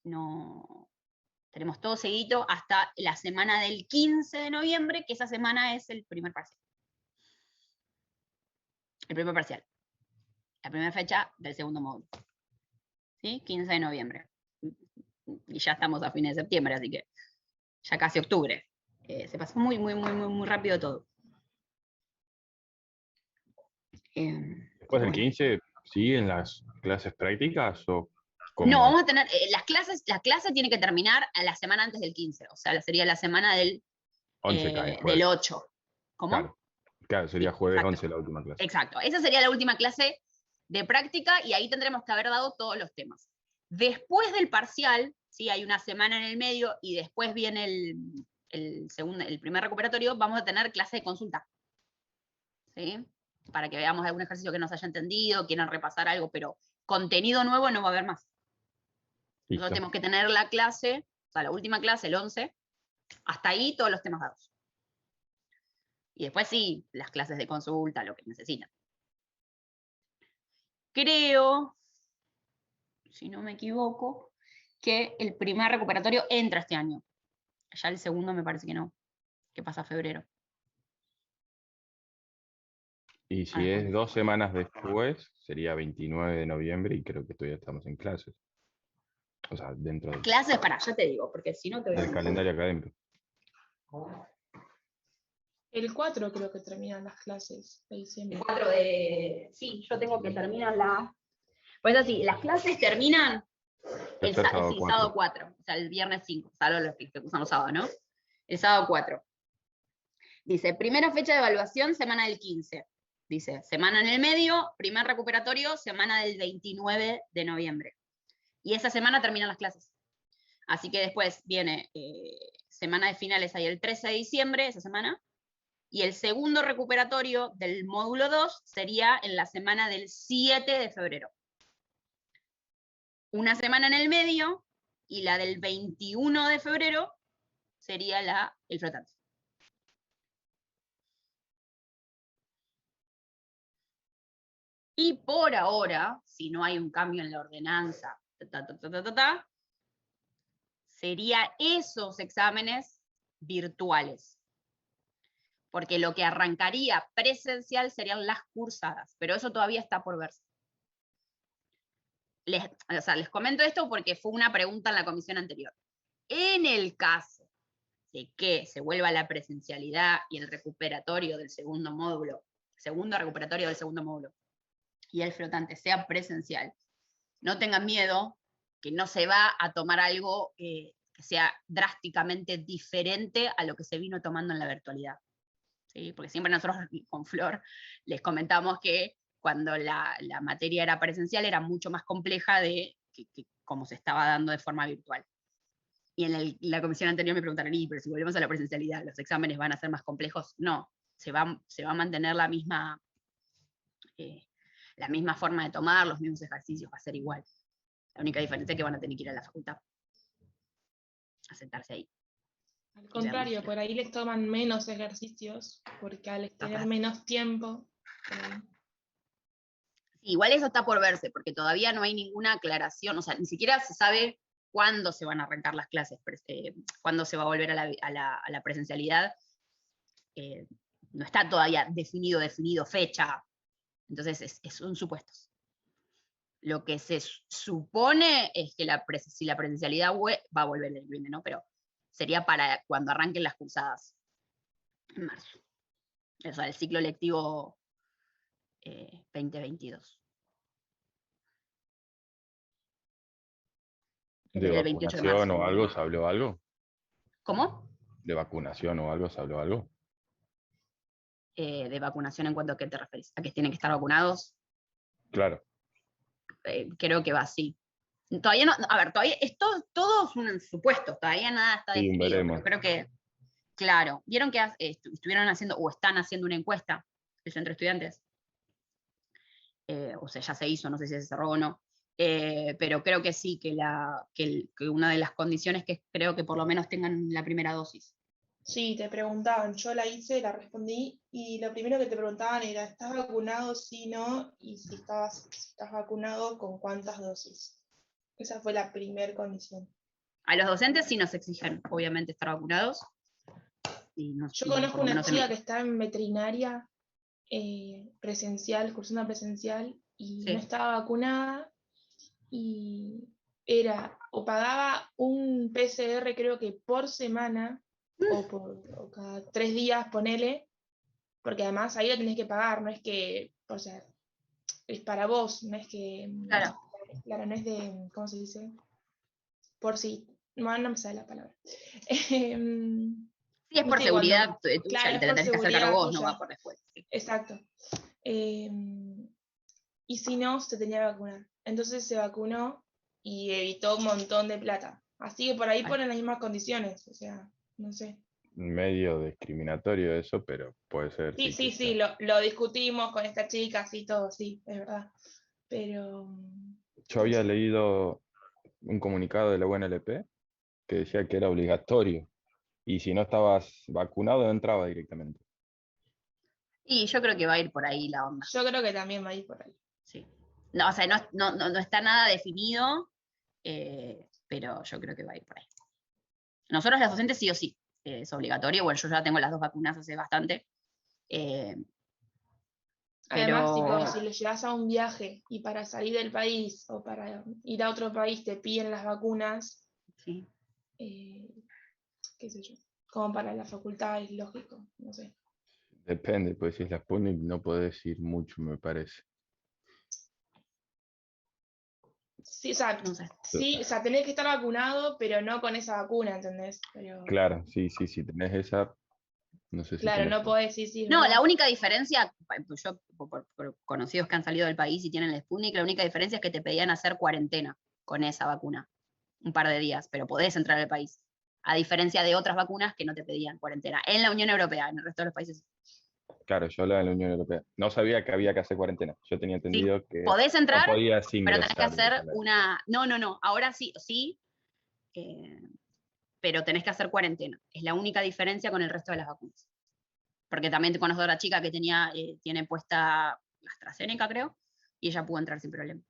no tenemos todo seguido hasta la semana del 15 de noviembre, que esa semana es el primer parcial. El primer parcial. La primera fecha del segundo módulo. ¿Sí? 15 de noviembre. Y ya estamos a fines de septiembre, así que ya casi octubre. Se pasó muy rápido todo. Después del 15, ¿siguen las clases prácticas o cómo? No, vamos a tener, la clase tiene que terminar a la semana antes del 15, o sea, sería la semana del 11 cae, del 8. ¿Cómo? Claro, sería Sí, jueves exacto. 11 la última clase. Exacto, esa sería la última clase de práctica y ahí tendremos que haber dado todos los temas. Después del parcial, ¿sí? Hay una semana en el medio y después viene el primer recuperatorio, vamos a tener clase de consulta. ¿Sí? Para que veamos algún ejercicio que no se haya entendido, quieran repasar algo, pero contenido nuevo no va a haber más. Listo. Nosotros tenemos que tener la clase, o sea, la última clase, el 11, hasta ahí todos los temas dados. Y después sí, las clases de consulta, lo que necesitan. Creo, si no me equivoco, que el primer recuperatorio entra este año. Ya el segundo me parece que no, que pasa a febrero. Y si es 2 semanas después, sería 29 de noviembre y creo que todavía estamos en clases. O sea, dentro del Clases, ya te digo, porque si no te voy a... calendario académico. El 4 creo que terminan las clases de diciembre. El 4 de... Sí, yo tengo que terminar la... Pues así, las clases terminan el sábado 4, o sea, el viernes 5, salvo los que usan los sábados, ¿no? El sábado 4. Dice, primera fecha de evaluación, semana del 15. Dice, semana en el medio, primer recuperatorio, semana del 29 de noviembre. Y esa semana terminan las clases. Así que después viene semana de finales ahí el 13 de diciembre, esa semana. Y el segundo recuperatorio del módulo 2 sería en la semana del 7 de febrero. Una semana en el medio, y la del 21 de febrero sería el flotante. Y por ahora, si no hay un cambio en la ordenanza, sería esos exámenes virtuales. Porque lo que arrancaría presencial serían las cursadas, pero eso todavía está por verse. Les comento esto porque fue una pregunta en la comisión anterior. En el caso de que se vuelva la presencialidad y el recuperatorio del segundo recuperatorio del segundo módulo, y el flotante sea presencial, no tengan miedo que no se va a tomar algo que sea drásticamente diferente a lo que se vino tomando en la virtualidad. ¿Sí? Porque siempre nosotros con Flor les comentamos que cuando la materia era presencial era mucho más compleja de que como se estaba dando de forma virtual. Y en la comisión anterior me preguntaron, pero si volvemos a la presencialidad, ¿los exámenes van a ser más complejos? No, se va a mantener la misma forma de tomar, los mismos ejercicios, va a ser igual. La única diferencia es que van a tener que ir a la facultad a sentarse ahí. Al contrario, por ahí les toman menos ejercicios, porque al tener menos tiempo... Igual eso está por verse, porque todavía no hay ninguna aclaración, o sea, ni siquiera se sabe cuándo se van a arrancar las clases, cuándo se va a volver a la presencialidad. No está todavía definido fecha, entonces son supuestos. Lo que se supone es que si la presencialidad va a volver el viernes, ¿no? Pero sería para cuando arranquen las cursadas, en marzo. O sea, el ciclo lectivo 2022. ¿De vacunación o algo se habló algo? ¿Cómo? ¿De vacunación o algo se habló algo? ¿De vacunación en cuanto a qué te referís? ¿A que tienen que estar vacunados? Claro. Creo que va así. Todavía no, a ver, todavía todo es un supuesto, todavía nada está definido, pero creo que, claro, vieron que estuvieron haciendo, o están haciendo una encuesta del centro de estudiantes, o sea, ya se hizo, no sé si se cerró o no, pero creo que sí, que una de las condiciones es que creo que por lo menos tengan la primera dosis. Sí, te preguntaban, yo la hice, la respondí, y lo primero que te preguntaban era, ¿estás vacunado? Sí, no, y si estás vacunado, ¿con cuántas dosis? Esa fue la primera condición. A los docentes sí nos exigen, obviamente, estar vacunados. Yo conozco una chica que está en veterinaria presencial, cursando presencial, y no estaba vacunada, y o pagaba un PCR, creo que por semana, o cada 3 días, ponele, porque además ahí lo tenés que pagar, no es que, o sea, es para vos, no es que, claro, no es de, ¿cómo se dice? Por si, no me sale la palabra. Sí, es por seguridad tuya, claro, y te la tenés que hacer cargo vos, tuya. no va por después. Sí. Exacto. Y si no, se tenía que vacunar. Entonces se vacunó y evitó un montón de plata. Así que por ahí ponen las mismas condiciones, o sea, no sé. Medio discriminatorio eso, pero puede ser. Sí, lo discutimos con esta chica, sí, todo, sí, es verdad. Pero... Yo había leído un comunicado de la UNLP que decía que era obligatorio, y si no estabas vacunado no entraba directamente. Y yo creo que va a ir por ahí la onda. Yo creo que también va a ir por ahí. Sí. No, o sea, no está nada definido, pero yo creo que va a ir por ahí. Nosotros los docentes sí o sí, es obligatorio. Bueno, yo ya tengo las 2 vacunas hace bastante. Además, Pero... si le llevas a un viaje y para salir del país o para ir a otro país te piden las vacunas, sí. Qué sé yo, como para la facultad es lógico, no sé. Depende, pues si es la Sputnik no podés ir mucho, me parece. Sí, o sea, No sé. sí, o sea, tenés que estar vacunado, pero no con esa vacuna, ¿entendés? Pero, Claro, sí, tenés esa, no sé si claro, tenés no otra. podés, sí. No, ¿verdad? la única diferencia, pues yo, por conocidos que han salido del país y tienen el Sputnik, la única diferencia es que te pedían hacer cuarentena con esa vacuna, un par de días, pero podés entrar al país. A diferencia de otras vacunas que no te pedían cuarentena. En la Unión Europea, en el resto de los países. Claro, yo hablaba de la Unión Europea. No sabía que había que hacer cuarentena. Yo tenía Sí, entendido que podés no entrar, podías pero tenés que ingresar hacer directamente. una... No, ahora sí, pero tenés que hacer cuarentena. Es la única diferencia con el resto de las vacunas. Porque también te conozco a otra chica que tiene puesta AstraZeneca, creo, y ella pudo entrar sin problema.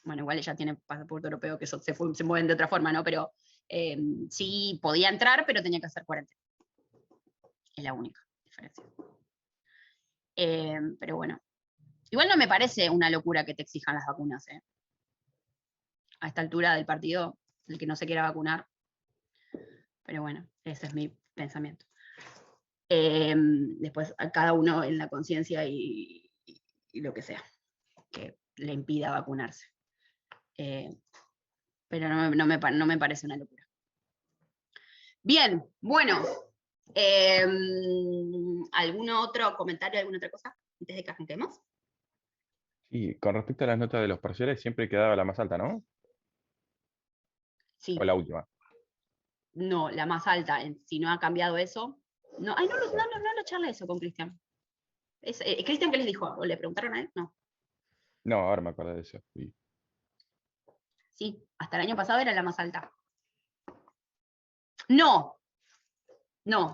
Bueno, igual ella tiene pasaporte europeo, que eso se mueven de otra forma, ¿no? Pero sí podía entrar, pero tenía que hacer cuarentena. Es la única diferencia. Pero bueno, igual no me parece una locura que te exijan las vacunas, ¿eh? A esta altura del partido, el que no se quiera vacunar. Pero bueno, ese es mi pensamiento. Después a cada uno en la conciencia y lo que sea, que le impida vacunarse. Pero no me parece una locura. Bien, bueno. ¿Algún otro comentario, alguna otra cosa antes de que arranquemos? Sí, con respecto a las notas de los parciales, siempre quedaba la más alta, ¿no? Sí. O la última. No, la más alta. Si no ha cambiado eso. No, no lo charlé eso con Cristian. ¿Cristian qué les dijo? ¿O le preguntaron a él? No. No, ahora me acuerdo de eso. Sí, hasta el año pasado era la más alta. No,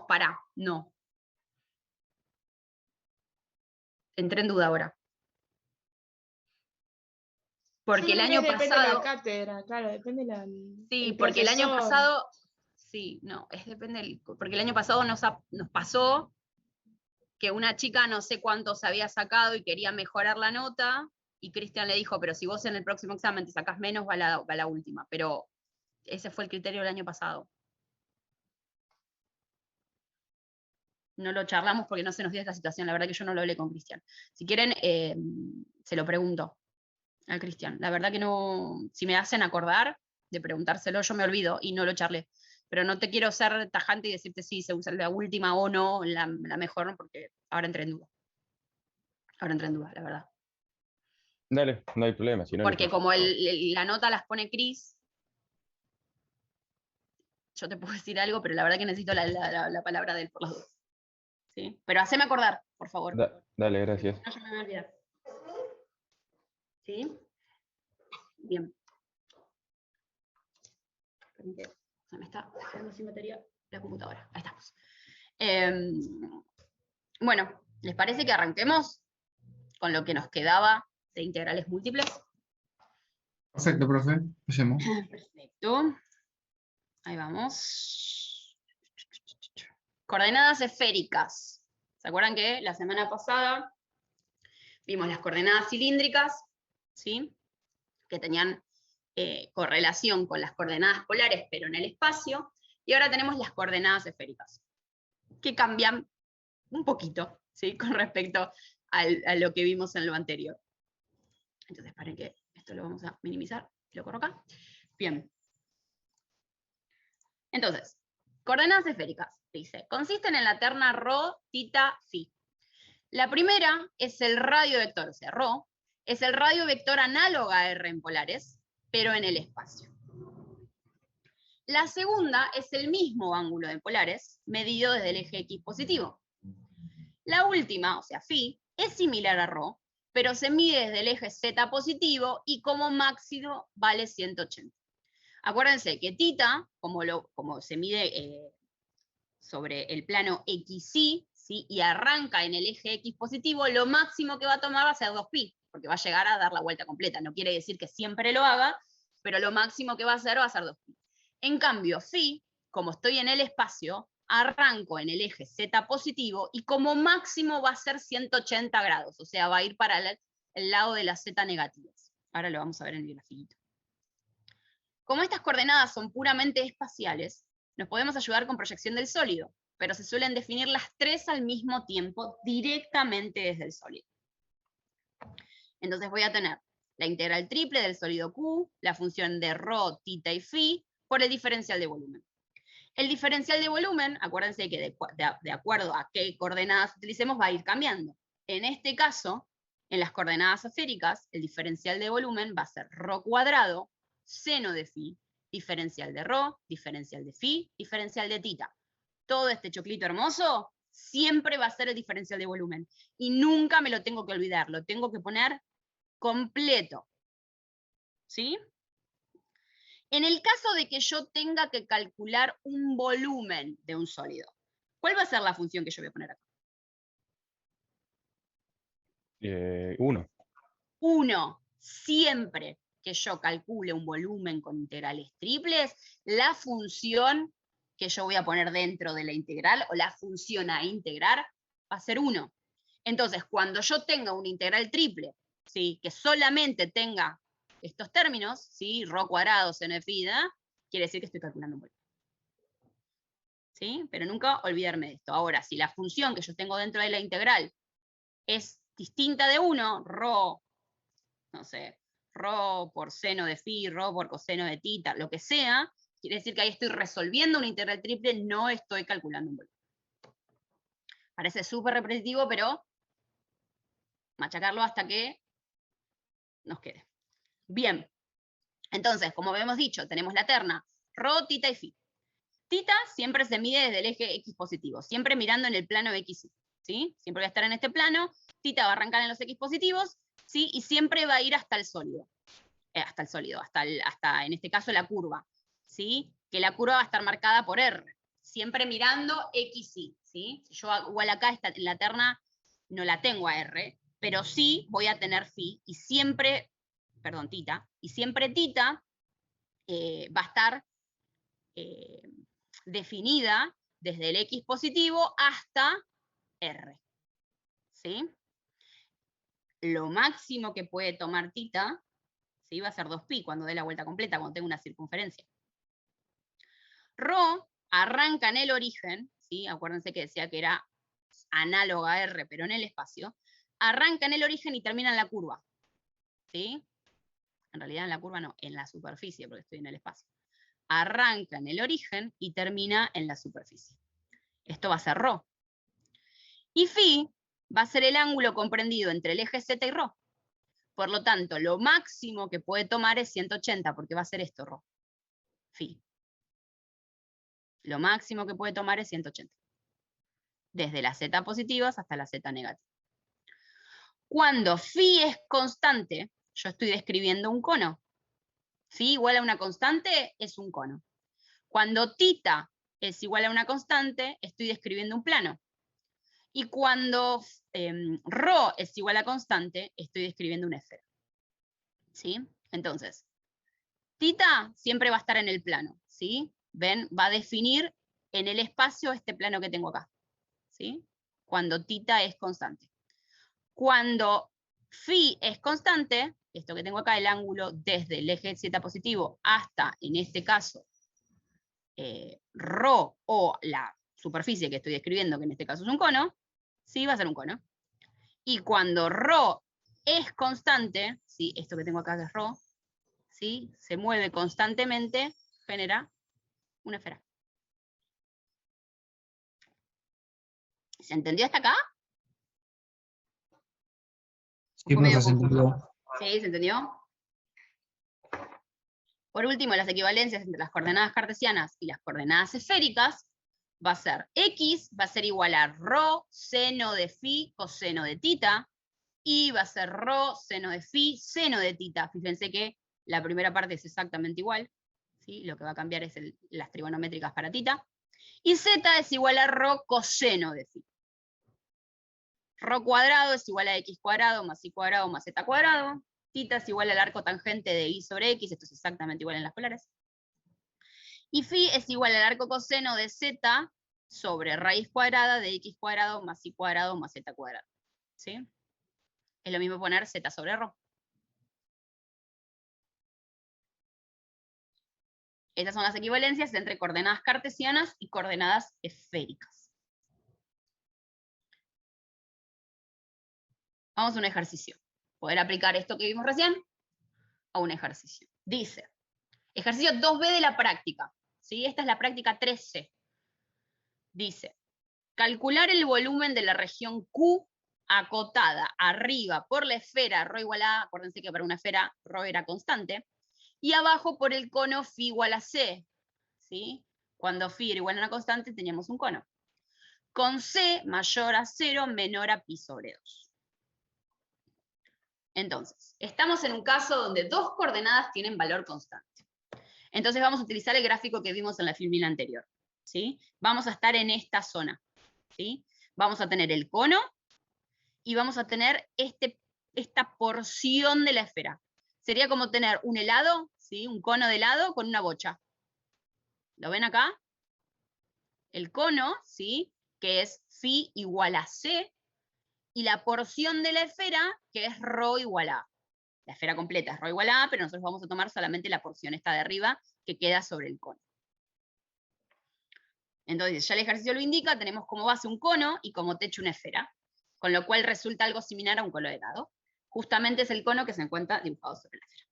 pará, no. Entré en duda ahora. Porque el año depende pasado... de la cátedra, claro, depende la... Sí, porque el año pasado... Sí, no, porque el año pasado nos pasó que una chica no sé cuántos había sacado y quería mejorar la nota, y Cristian le dijo, pero si vos en el próximo examen te sacás menos, va la última. Pero ese fue el criterio del año pasado. No lo charlamos porque no se nos dio esta situación, la verdad que yo no lo hablé con Cristian. Si quieren, se lo pregunto a Cristian. La verdad que no, si me hacen acordar de preguntárselo, yo me olvido y no lo charlé. Pero no te quiero ser tajante y decirte si se usa la última o no, la mejor, porque ahora entré en duda. Ahora entré en duda, la verdad. Dale, no hay problema. Si no, porque como la nota las pone Cris, yo te puedo decir algo, pero la verdad que necesito la palabra de él por las dudas. ¿Sí? Pero haceme acordar, por favor. Dale, gracias. No, yo me voy a olvidar. ¿Sí? Bien. Se me está quedando sin batería la computadora. Ahí estamos. Bueno, ¿les parece que arranquemos con lo que nos quedaba de integrales múltiples? Perfecto, profe. Empecemos. Perfecto. Ahí vamos. Coordenadas esféricas. ¿Se acuerdan que la semana pasada vimos las coordenadas cilíndricas, ¿sí? Que tenían correlación con las coordenadas polares, pero en el espacio, y ahora tenemos las coordenadas esféricas, que cambian un poquito, ¿sí? Con respecto a lo que vimos en lo anterior. Entonces, paren que esto lo vamos a minimizar, lo corro acá. Bien. Entonces, coordenadas esféricas, dice, consisten en la terna ρ, θ, φ. La primera es el radio vector, o sea, ρ, es el radio vector análogo a R en polares, pero en el espacio. La segunda es el mismo ángulo de polares, medido desde el eje X positivo. La última, o sea, φ, es similar a ρ, pero se mide desde el eje Z positivo y como máximo vale 180. Acuérdense que θ, como se mide sobre el plano XY, ¿sí? Y arranca en el eje X positivo, lo máximo que va a tomar va a ser 2π, porque va a llegar a dar la vuelta completa. No quiere decir que siempre lo haga, pero lo máximo que va a ser 2π. En cambio, φ, como estoy en el espacio, arranco en el eje Z positivo y como máximo va a ser 180 grados, o sea, va a ir para el lado de las Z negativas. Ahora lo vamos a ver en el grafiquito. Como estas coordenadas son puramente espaciales, nos podemos ayudar con proyección del sólido, pero se suelen definir las tres al mismo tiempo directamente desde el sólido. Entonces voy a tener la integral triple del sólido Q, la función de ρ, θ y φ, por el diferencial de volumen. El diferencial de volumen, acuérdense que de acuerdo a qué coordenadas utilicemos va a ir cambiando. En este caso, en las coordenadas esféricas, el diferencial de volumen va a ser ρ cuadrado, seno de φ, diferencial de ρ, diferencial de φ, diferencial de θ. Todo este choclito hermoso siempre va a ser el diferencial de volumen. Y nunca me lo tengo que olvidar, lo tengo que poner completo. ¿Sí? En el caso de que yo tenga que calcular un volumen de un sólido, ¿cuál va a ser la función que yo voy a poner acá? 1. 1. Siempre que yo calcule un volumen con integrales triples, la función que yo voy a poner dentro de la integral, o la función a integrar, va a ser 1. Entonces, cuando yo tenga una integral triple, ¿sí? Que solamente tenga estos términos, ¿sí? Ρ cuadrado, seno de φ, quiere decir que estoy calculando un volumen. ¿Sí? Pero nunca olvidarme de esto. Ahora, si la función que yo tengo dentro de la integral es distinta de 1, ρ, no sé, ρ por seno de φ, ρ por coseno de θ, lo que sea, quiere decir que ahí estoy resolviendo una integral triple, no estoy calculando un volumen. Parece súper repetitivo, pero machacarlo hasta que nos quede. Bien, entonces, como habíamos dicho, tenemos la terna ρ, θ y φ. Θ siempre se mide desde el eje X positivo, siempre mirando en el plano XY, ¿sí? Siempre voy a estar en este plano, θ va a arrancar en los X positivos, ¿sí? Y siempre va a ir hasta el sólido. Hasta en este caso la curva, ¿sí? Que la curva va a estar marcada por R, siempre mirando XY, ¿sí? Si yo igual acá en la terna no la tengo a R, pero sí voy a tener φ, y siempre, perdón, θ, y siempre θ va a estar definida desde el X positivo hasta R, ¿sí? Lo máximo que puede tomar θ, ¿sí? Va a ser 2π cuando dé la vuelta completa, cuando tenga una circunferencia. Ρ arranca en el origen, ¿sí? Acuérdense que decía que era análoga a R, pero en el espacio. Arranca en el origen y termina en la curva, ¿sí? En realidad en la curva no, en la superficie, porque estoy en el espacio. Arranca en el origen y termina en la superficie. Esto va a ser ρ. Y φ va a ser el ángulo comprendido entre el eje Z y ρ. Por lo tanto, lo máximo que puede tomar es 180, porque va a ser esto, ρ. Φ. Lo máximo que puede tomar es 180. Desde las Z positivas hasta las Z negativas. Cuando φ es constante, yo estoy describiendo un cono. Φ igual a una constante es un cono. Cuando θ es igual a una constante, estoy describiendo un plano. Y cuando ρ es igual a constante, estoy describiendo una esfera. ¿Sí? Entonces, Tita siempre va a estar en el plano, ¿sí? ¿Ven? Va a definir en el espacio este plano que tengo acá, ¿sí? Cuando tita es constante. Cuando phi es constante, esto que tengo acá, el ángulo desde el eje z positivo hasta, en este caso, ρ o la superficie que estoy describiendo, que en este caso es un cono, sí, va a ser un cono. Y cuando ρ es constante, ¿sí? Esto que tengo acá que es ρ, ¿sí? Se mueve constantemente, genera una esfera. ¿Se entendió hasta acá? Sí, profe, se entendió. ¿Sí? ¿Se entendió? Por último, las equivalencias entre las coordenadas cartesianas y las coordenadas esféricas va a ser x va a ser igual a ρ seno de phi coseno de tita, y va a ser ρ seno de phi seno de tita. Fíjense que la primera parte es exactamente igual, ¿sí? Lo que va a cambiar es las trigonométricas para tita. Y z es igual a ρ coseno de phi. Ρ cuadrado es igual a x cuadrado más y cuadrado más z cuadrado. Tita es igual al arco tangente de y sobre x, esto es exactamente igual en las polares. Y phi es igual al arco coseno de z sobre raíz cuadrada de x cuadrado más y cuadrado más z cuadrado. ¿Sí? Es lo mismo poner z sobre ρ. Estas son las equivalencias entre coordenadas cartesianas y coordenadas esféricas. Vamos a un ejercicio. Poder aplicar esto que vimos recién a un ejercicio. Dice, ejercicio 2B de la práctica. ¿Sí? Esta es la práctica 3C. Dice, calcular el volumen de la región Q acotada arriba por la esfera ρ igual a, acuérdense que para una esfera ρ era constante, y abajo por el cono phi igual a c. ¿Sí? Cuando phi era igual a una constante teníamos un cono. Con c mayor a 0 menor a pi sobre 2. Entonces, estamos en un caso donde dos coordenadas tienen valor constante. Entonces vamos a utilizar el gráfico que vimos en la filmina anterior. ¿Sí? Vamos a estar en esta zona. ¿Sí? Vamos a tener el cono y vamos a tener esta porción de la esfera. Sería como tener un helado, ¿sí? Un cono de helado con una bocha. ¿Lo ven acá? El cono, ¿sí? Que es phi igual a c, y la porción de la esfera, que es ρ igual a. La esfera completa es ρ igual a, pero nosotros vamos a tomar solamente la porción esta de arriba, que queda sobre el cono. Entonces, ya el ejercicio lo indica, tenemos como base un cono y como techo una esfera, con lo cual resulta algo similar a un cono de helado. Justamente es el cono que se encuentra dibujado sobre la esfera.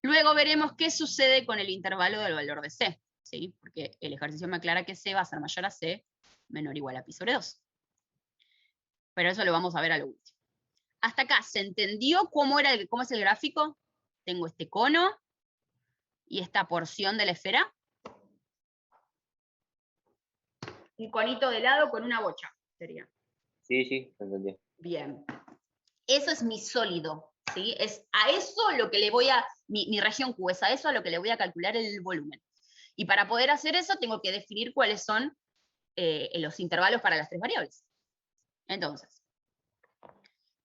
Luego veremos qué sucede con el intervalo del valor de c, ¿sí? Porque el ejercicio me aclara que c va a ser mayor a c, menor o igual a pi sobre 2. Pero eso lo vamos a ver a lo último. Hasta acá, ¿se entendió cómo es el gráfico? Tengo este cono y esta porción de la esfera. Un conito de helado con una bocha, sería. Sí, sí, se entendió. Bien. Eso es mi sólido, ¿sí? Es a eso lo que le voy a, mi región Q, es a eso a lo que le voy a calcular el volumen. Y para poder hacer eso tengo que definir cuáles son los intervalos para las tres variables. Entonces,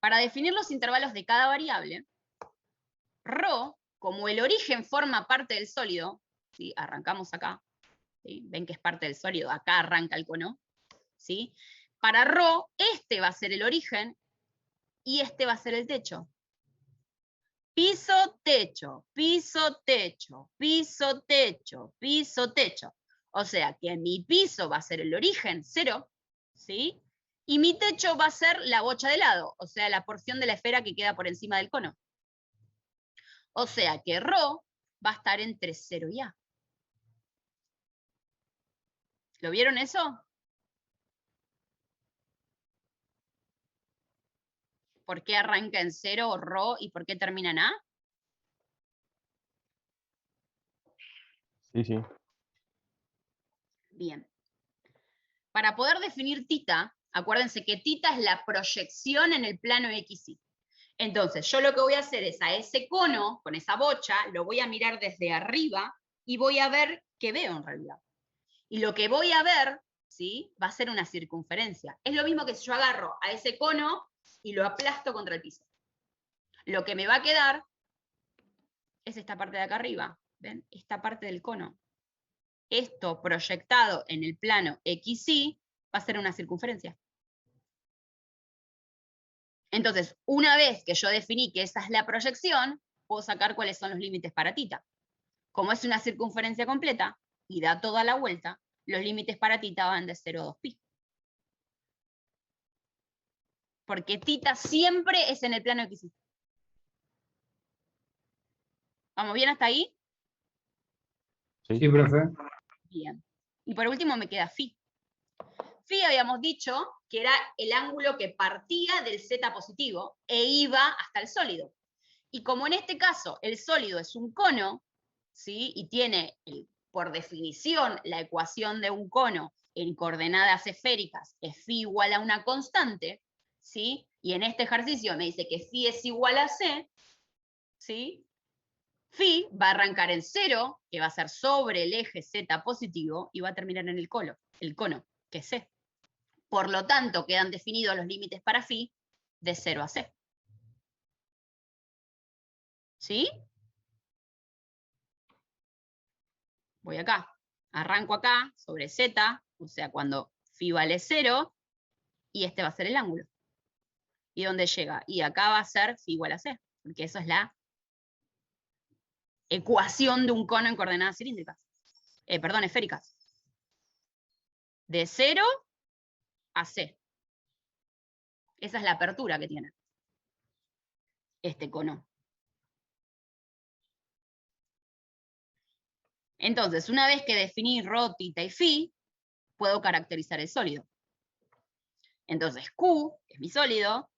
para definir los intervalos de cada variable, ρ, como el origen forma parte del sólido, ¿sí? Arrancamos acá, ¿sí? Ven que es parte del sólido, acá arranca el cono, ¿sí? Para ρ, este va a ser el origen y este va a ser el techo. Piso, techo, piso, techo, piso, techo, piso, techo. O sea que mi piso va a ser el origen, 0, ¿sí? Y mi techo va a ser la bocha de helado, o sea, la porción de la esfera que queda por encima del cono. O sea que ρ va a estar entre 0 y A. ¿Lo vieron eso? ¿Por qué arranca en 0 ρ y por qué termina en A? Sí, sí. Bien. Para poder definir tita, acuérdense que tita es la proyección en el plano XY. Entonces, yo lo que voy a hacer es a ese cono, con esa bocha, lo voy a mirar desde arriba y voy a ver qué veo en realidad. Y lo que voy a ver, ¿sí? Va a ser una circunferencia. Es lo mismo que si yo agarro a ese cono y lo aplasto contra el piso. Lo que me va a quedar es esta parte de acá arriba. ¿Ven? Esta parte del cono. Esto proyectado en el plano XY va a ser una circunferencia. Entonces, una vez que yo definí que esa es la proyección, puedo sacar cuáles son los límites para θ. Como es una circunferencia completa y da toda la vuelta, los límites para θ van de 0 a 2π. Porque θ siempre es en el plano XY. ¿Vamos bien hasta ahí? Sí. Sí, profe. Bien. Y por último me queda φ. Φ habíamos dicho que era el ángulo que partía del z positivo e iba hasta el sólido. Y como en este caso el sólido es un cono, ¿sí? Y tiene, por definición, la ecuación de un cono en coordenadas esféricas es φ igual a una constante, ¿sí? Y en este ejercicio me dice que φ es igual a c, ¿sí? Φ va a arrancar en 0, que va a ser sobre el eje z positivo, y va a terminar en el cono, que es c. Por lo tanto, quedan definidos los límites para φ de 0 a c. ¿Sí? Voy acá. Arranco acá sobre z, o sea, cuando φ vale 0, y este va a ser el ángulo. ¿Y dónde llega? Y acá va a ser φ igual a c, porque eso es la ecuación de un cono en coordenadas cilíndricas. Perdón, esféricas. De 0 a c. Esa es la apertura que tiene este cono. Entonces, una vez que definí ρ, θ y φ, puedo caracterizar el sólido. Entonces, Q, que es mi sólido,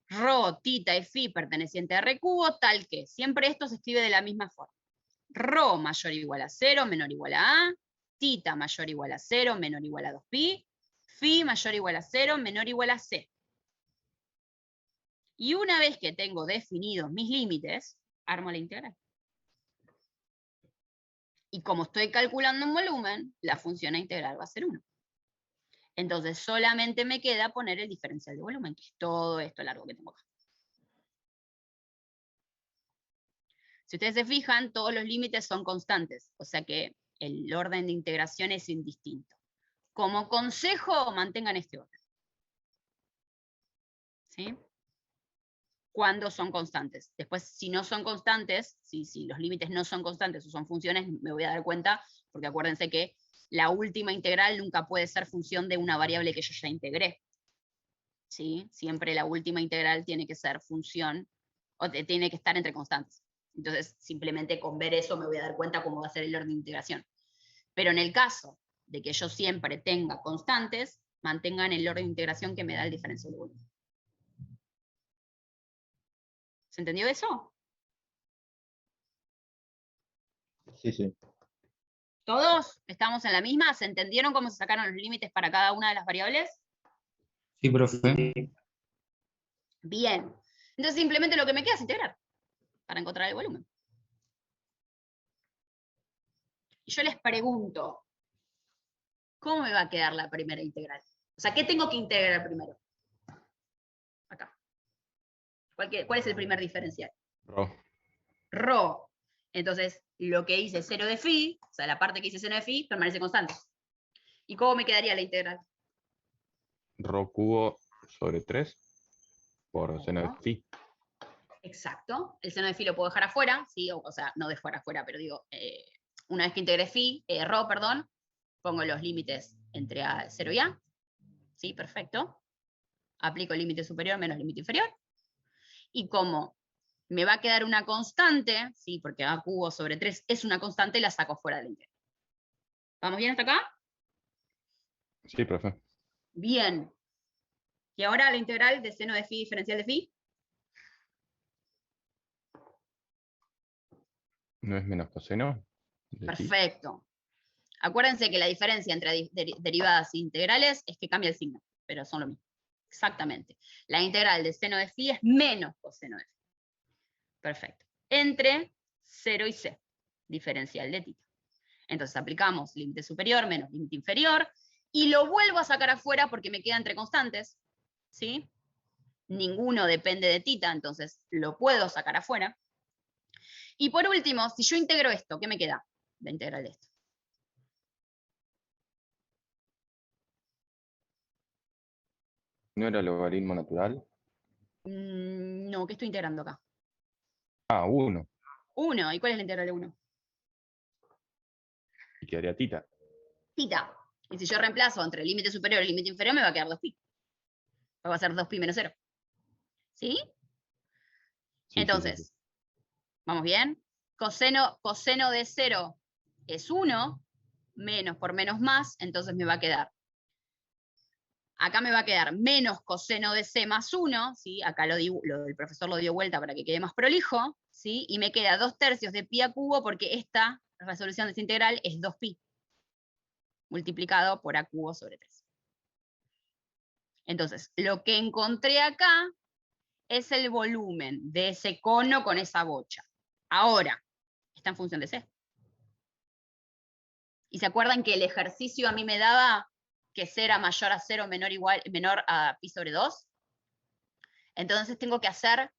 ρ, θ y φ perteneciente a R cubo, tal que siempre esto se escribe de la misma forma. ρ mayor o igual a 0, menor o igual a A, θ mayor o igual a 0, menor o igual a 2π, φ mayor o igual a 0, menor o igual a C. Y una vez que tengo definidos mis límites, armo la integral. Y como estoy calculando un volumen, la función a integral va a ser 1. Entonces solamente me queda poner el diferencial de volumen, que es todo esto largo que tengo acá. Si ustedes se fijan, todos los límites son constantes, o sea que el orden de integración es indistinto. Como consejo, mantengan este orden. ¿Sí? Cuando son constantes. Después, si no son constantes, si los límites no son constantes o son funciones, me voy a dar cuenta, porque acuérdense que la última integral nunca puede ser función de una variable que yo ya integré. ¿Sí? Siempre la última integral tiene que ser función, o tiene que estar entre constantes. Entonces, simplemente con ver eso me voy a dar cuenta cómo va a ser el orden de integración. Pero en el caso de que yo siempre tenga constantes, mantengan el orden de integración que me da el diferencial de volumen. ¿Se entendió eso? Sí, sí. ¿Todos estamos en la misma? ¿Se entendieron cómo se sacaron los límites para cada una de las variables? Sí, profe. Bien. Entonces simplemente lo que me queda es integrar para encontrar el volumen. Y yo les pregunto, ¿cómo me va a quedar la primera integral? O sea, ¿qué tengo que integrar primero? Acá. ¿Cuál es el primer diferencial? Ρ. Entonces, lo que hice 0 de φ, o sea, la parte que hice 0 de φ, permanece constante. ¿Y cómo me quedaría la integral? Ρ cubo sobre 3 por seno de φ. Exacto. El seno de φ lo puedo dejar afuera, ¿sí? O sea, no dejo afuera, pero digo, una vez que integré ρ, perdón, pongo los límites entre 0 y A. ¿Sí? Perfecto. Aplico el límite superior menos límite inferior. Y como me va a quedar una constante, ¿sí? Porque A cubo sobre 3 es una constante, la saco fuera de la integral. ¿Vamos bien hasta acá? Sí, profe. Bien. Y ahora la integral de seno de φ diferencial de φ. ¿No es menos coseno de φ? Perfecto. Acuérdense que la diferencia entre derivadas e integrales es que cambia el signo, pero son lo mismo. Exactamente. La integral de seno de φ es menos coseno de φ. Perfecto. Entre 0 y c, diferencial de θ. Entonces aplicamos límite superior menos límite inferior, y lo vuelvo a sacar afuera porque me queda entre constantes, ¿sí? Ninguno depende de θ, entonces lo puedo sacar afuera. Y por último, si yo integro esto, ¿qué me queda? La integral de esto. ¿No era logaritmo natural? No, ¿qué estoy integrando acá? Ah, 1. 1. ¿Y cuál es la integral de 1? Y quedaría tita. Tita. Y si yo reemplazo entre el límite superior y el límite inferior, me va a quedar 2pi. Va a ser 2pi menos 0. ¿Sí? Sí, Entonces, sí. ¿vamos bien? Coseno de 0 es 1, menos por menos más, entonces me va a quedar. Acá me va a quedar menos coseno de c más 1, ¿sí? Acá el profesor lo dio vuelta para que quede más prolijo, ¿sí? Y me queda 2/3 de pi a cubo porque esta resolución de esta integral es 2pi, multiplicado por a cubo sobre 3. Entonces, lo que encontré acá es el volumen de ese cono con esa bocha. Ahora, está en función de c. ¿Y se acuerdan que el ejercicio a mí me daba que c era mayor a 0, menor a pi sobre 2? Entonces tengo que hacer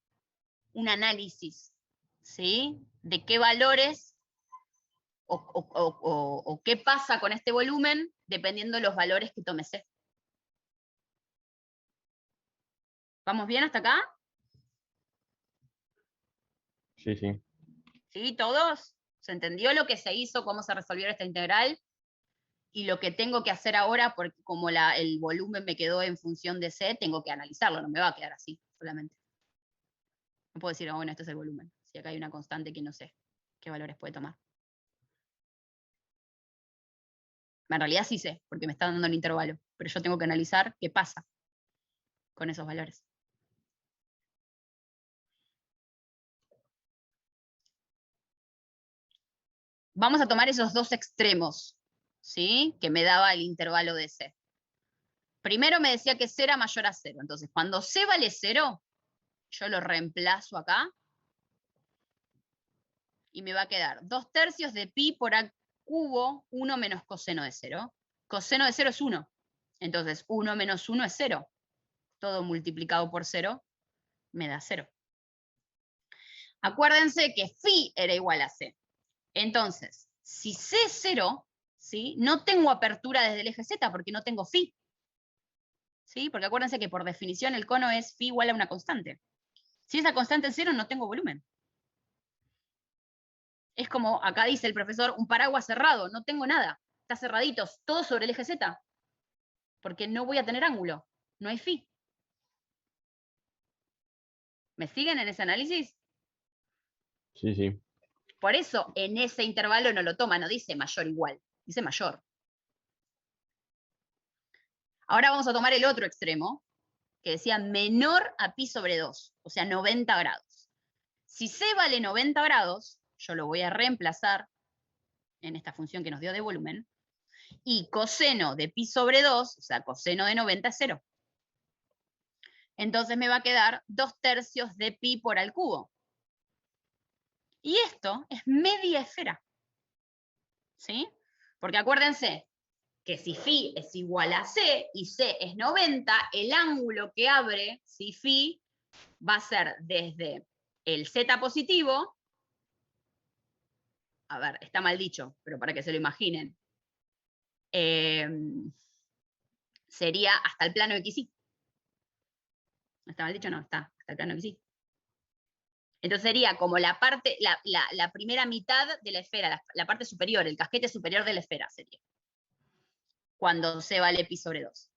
un análisis, ¿sí? De qué valores o qué pasa con este volumen dependiendo de los valores que tome c. ¿Vamos bien hasta acá? Sí, sí. ¿Sí? ¿Todos? ¿Se entendió lo que se hizo, cómo se resolvió esta integral? Y lo que tengo que hacer ahora, porque como el volumen me quedó en función de c, tengo que analizarlo, no me va a quedar así solamente. No puedo decir, bueno, este es el volumen. Si acá hay una constante que no sé qué valores puede tomar. En realidad sí sé, porque me está dando el intervalo, pero yo tengo que analizar qué pasa con esos valores. Vamos a tomar esos dos extremos, ¿sí? Que me daba el intervalo de c. Primero me decía que c era mayor a 0. Entonces, cuando c vale 0, yo lo reemplazo acá. Y me va a quedar 2/3 de pi por a cubo, 1 menos coseno de 0. Coseno de 0 es 1. Entonces, 1 menos 1 es 0. Todo multiplicado por 0 me da 0. Acuérdense que phi era igual a c. Entonces, si c es 0, ¿sí? No tengo apertura desde el eje z porque no tengo phi. ¿Sí? Porque acuérdense que por definición el cono es phi igual a una constante. Si esa constante es 0, no tengo volumen. Es como, acá dice el profesor, un paraguas cerrado, no tengo nada. Está cerradito, todo sobre el eje z. Porque no voy a tener ángulo, no hay phi. ¿Me siguen en ese análisis? Sí, sí. Por eso en ese intervalo no lo toma, no dice mayor igual, dice mayor. Ahora vamos a tomar el otro extremo, que decía menor a pi sobre 2, o sea, 90 grados. Si c vale 90 grados, yo lo voy a reemplazar en esta función que nos dio de volumen, y coseno de pi sobre 2, o sea, coseno de 90 es 0. Entonces me va a quedar 2/3 de pi por al cubo. Y esto es media esfera. ¿Sí? Porque acuérdense que si phi es igual a c y c es 90, el ángulo que abre, si phi, va a ser desde el z positivo, a ver, está mal dicho, pero para que se lo imaginen, sería hasta el plano XY. ¿No está mal dicho? No, está hasta el plano XY. Entonces sería como la parte, la primera mitad de la esfera, la parte superior, el casquete superior de la esfera sería. Cuando c vale pi sobre 2.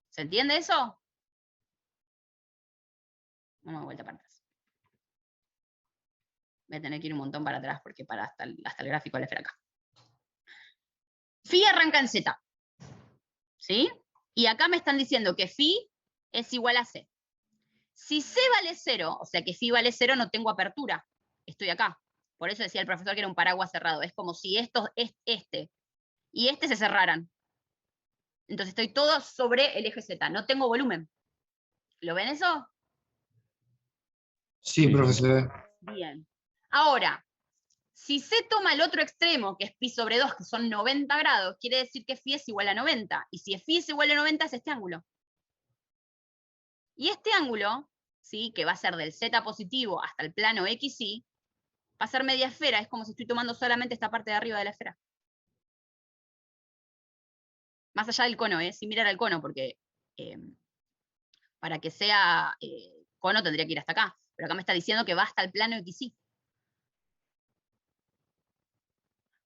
¿Se entiende eso? Vamos de vuelta para atrás. Voy a tener que ir un montón para atrás porque para hasta el gráfico de la esfera acá. Phi arranca en z. ¿Sí? Y acá me están diciendo que phi es igual a c. Si c vale 0, o sea que phi vale 0, no tengo apertura. Estoy acá. Por eso decía el profesor que era un paraguas cerrado. Es como si este y este se cerraran. Entonces estoy todo sobre el eje z. No tengo volumen. ¿Lo ven eso? Sí, profesor. Bien. Ahora, si c toma el otro extremo, que es pi sobre 2, que son 90 grados, quiere decir que phi es igual a 90. Y si phi es igual a 90 es este ángulo. Y este ángulo, ¿sí? Que va a ser del z positivo hasta el plano XY, Va a ser media esfera, es como si estoy tomando solamente esta parte de arriba de la esfera. Más allá del cono, sin mirar al cono, porque para que sea cono tendría que ir hasta acá. Pero acá me está diciendo que va hasta el plano XY.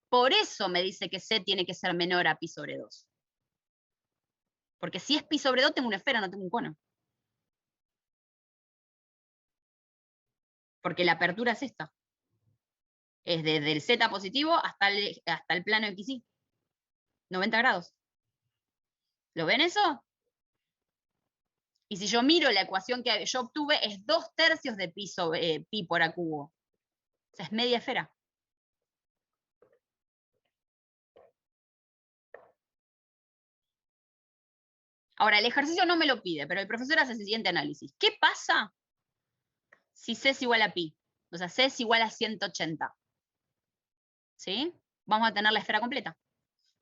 Por eso me dice que C tiene que ser menor a pi sobre 2. Porque si es pi sobre 2 tengo una esfera, no tengo un cono. Porque la apertura es esta. Es desde el Z positivo hasta el plano XY. 90 grados. ¿Lo ven eso? Y si yo miro la ecuación que yo obtuve, es 2/3 de pi sobre pi por a cubo. O sea, es media esfera. Ahora, el ejercicio no me lo pide, pero el profesor hace el siguiente análisis. ¿Qué pasa si C es igual a pi? O sea, C es igual a 180. ¿Sí? Vamos a tener la esfera completa.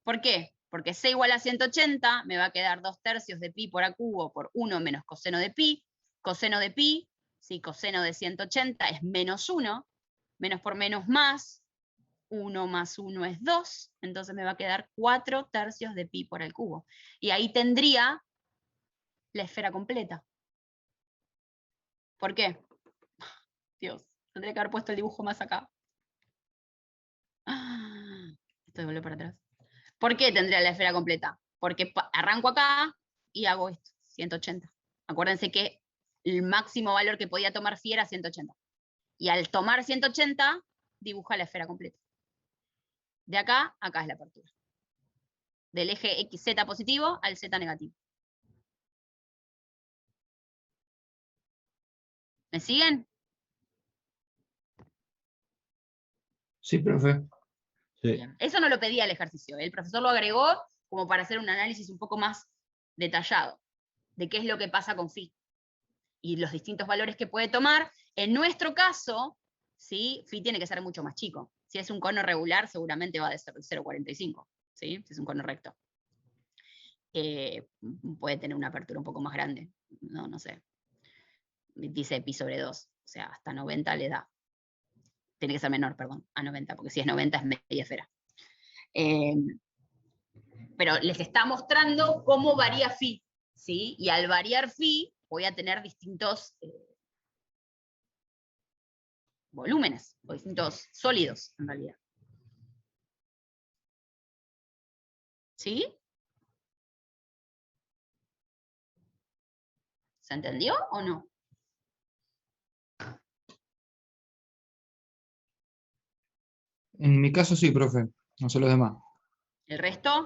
¿Por qué? Porque C igual a 180 me va a quedar 2/3 de pi por a cubo por 1 menos coseno de pi. Coseno de pi, si coseno de 180 es menos 1, menos por menos más, 1 más 1 es 2, entonces me va a quedar 4/3 de pi por el cubo. Y ahí tendría la esfera completa. ¿Por qué? Dios, tendría que haber puesto el dibujo más acá. Esto de volver para atrás. ¿Por qué tendría la esfera completa? Porque arranco acá y hago esto, 180. Acuérdense que el máximo valor que podía tomar phi era 180. Y al tomar 180, dibuja la esfera completa. De acá, acá es la apertura. Del eje XZ positivo al Z negativo. ¿Me siguen? Sí, profe. Sí. Bien. Eso no lo pedía el ejercicio. El profesor lo agregó como para hacer un análisis un poco más detallado de qué es lo que pasa con phi y los distintos valores que puede tomar. En nuestro caso, ¿sí? Phi tiene que ser mucho más chico. Si es un cono regular, seguramente va a ser 0,45, ¿sí? Si es un cono recto. Puede tener una apertura un poco más grande, no sé. Dice pi sobre 2, o sea, hasta 90 le da. Tiene que ser menor, perdón, a 90, porque si es 90 es media esfera. Pero les está mostrando cómo varía phi, ¿sí? Y al variar phi voy a tener distintos volúmenes, o distintos sólidos, en realidad. ¿Sí? ¿Se entendió o no? En mi caso sí, profe. No sé los demás. ¿El resto?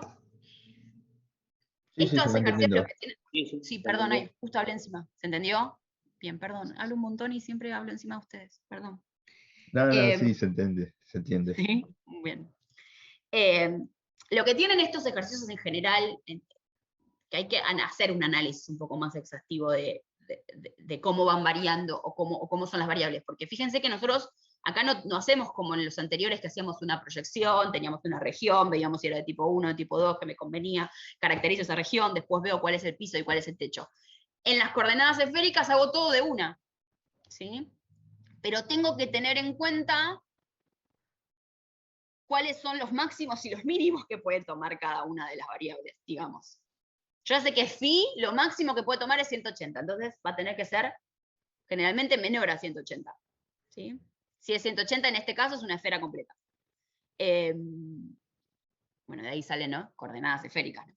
Sí, Estos se va ejercicios entendiendo. que tienen... Sí, perdón, ahí, justo hablé encima. ¿Se entendió? Bien, perdón. Hablo un montón y siempre hablo encima de ustedes. Perdón. No, sí, se entiende, se entiende. Sí, bien. Lo que tienen estos ejercicios en general, que hay que hacer un análisis un poco más exhaustivo de cómo van variando o cómo son las variables, porque fíjense que nosotros acá no hacemos como en los anteriores que hacíamos una proyección, teníamos una región, veíamos si era de tipo 1, de tipo 2, que me convenía, caracterizo esa región, después veo cuál es el piso y cuál es el techo. En las coordenadas esféricas hago todo de una, ¿sí? Pero tengo que tener en cuenta cuáles son los máximos y los mínimos que puede tomar cada una de las variables, digamos. Yo ya sé que phi, lo máximo que puede tomar es 180, entonces va a tener que ser generalmente menor a 180. ¿Sí? Si es 180, en este caso es una esfera completa. Bueno, de ahí salen, ¿no? Coordenadas esféricas. ¿No?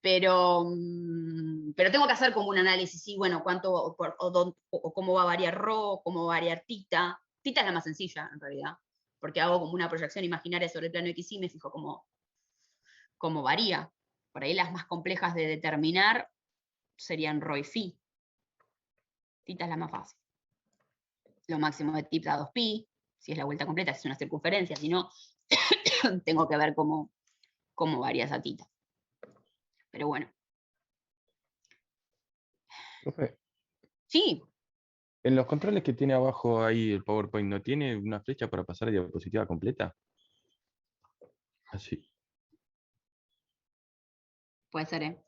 Pero tengo que hacer como un análisis, sí, bueno, cuánto o cómo va a variar ρ, cómo va a variar tita. Tita es la más sencilla, en realidad, porque hago como una proyección imaginaria sobre el plano XY y me fijo cómo varía. Por ahí las más complejas de determinar serían ρ y phi. Tita es la más fácil. Lo máximo de tita da 2pi, si es la vuelta completa, si es una circunferencia, si no, tengo que ver cómo varía esa tita. Pero bueno. Profe, Sí, en los controles que tiene abajo ahí el PowerPoint, ¿no tiene una flecha para pasar a diapositiva completa? Así. puede ser, ¿eh?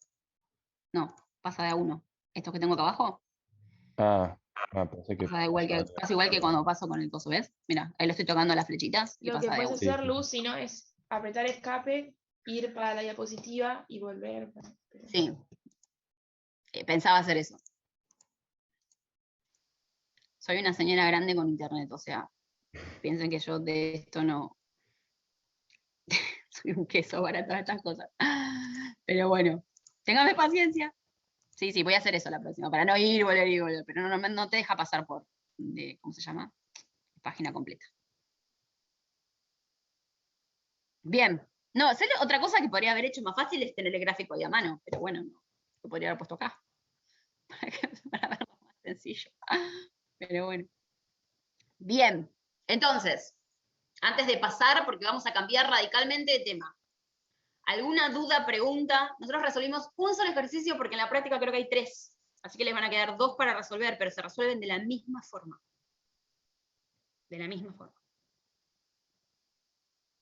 No, pasa de a 1. ¿Estos que tengo acá abajo? Pensé que pasa igual que cuando paso con el coso, ¿ves? Mira, ahí lo estoy tocando las flechitas y Lo que pasa de puedes una. hacer, Luz, si no, es apretar escape, ir para la diapositiva y volver. Sí. Pensaba hacer eso. Soy una señora grande con internet, o sea, piensen que yo de esto no... soy un queso para todas estas cosas. Pero bueno, téngame paciencia. Sí, voy a hacer eso la próxima, para no ir, volver, pero no te deja pasar por, ¿cómo se llama? Página completa. Bien. No, ¿sabes? Otra cosa que podría haber hecho más fácil es tener el gráfico ahí a mano, pero bueno, no, lo podría haber puesto acá. Para verlo más sencillo. Pero bueno. Bien, entonces, antes de pasar, porque vamos a cambiar radicalmente de tema. ¿Alguna duda, pregunta? Nosotros resolvimos un solo ejercicio porque en la práctica creo que hay 3. Así que les van a quedar 2 para resolver, pero se resuelven de la misma forma. De la misma forma.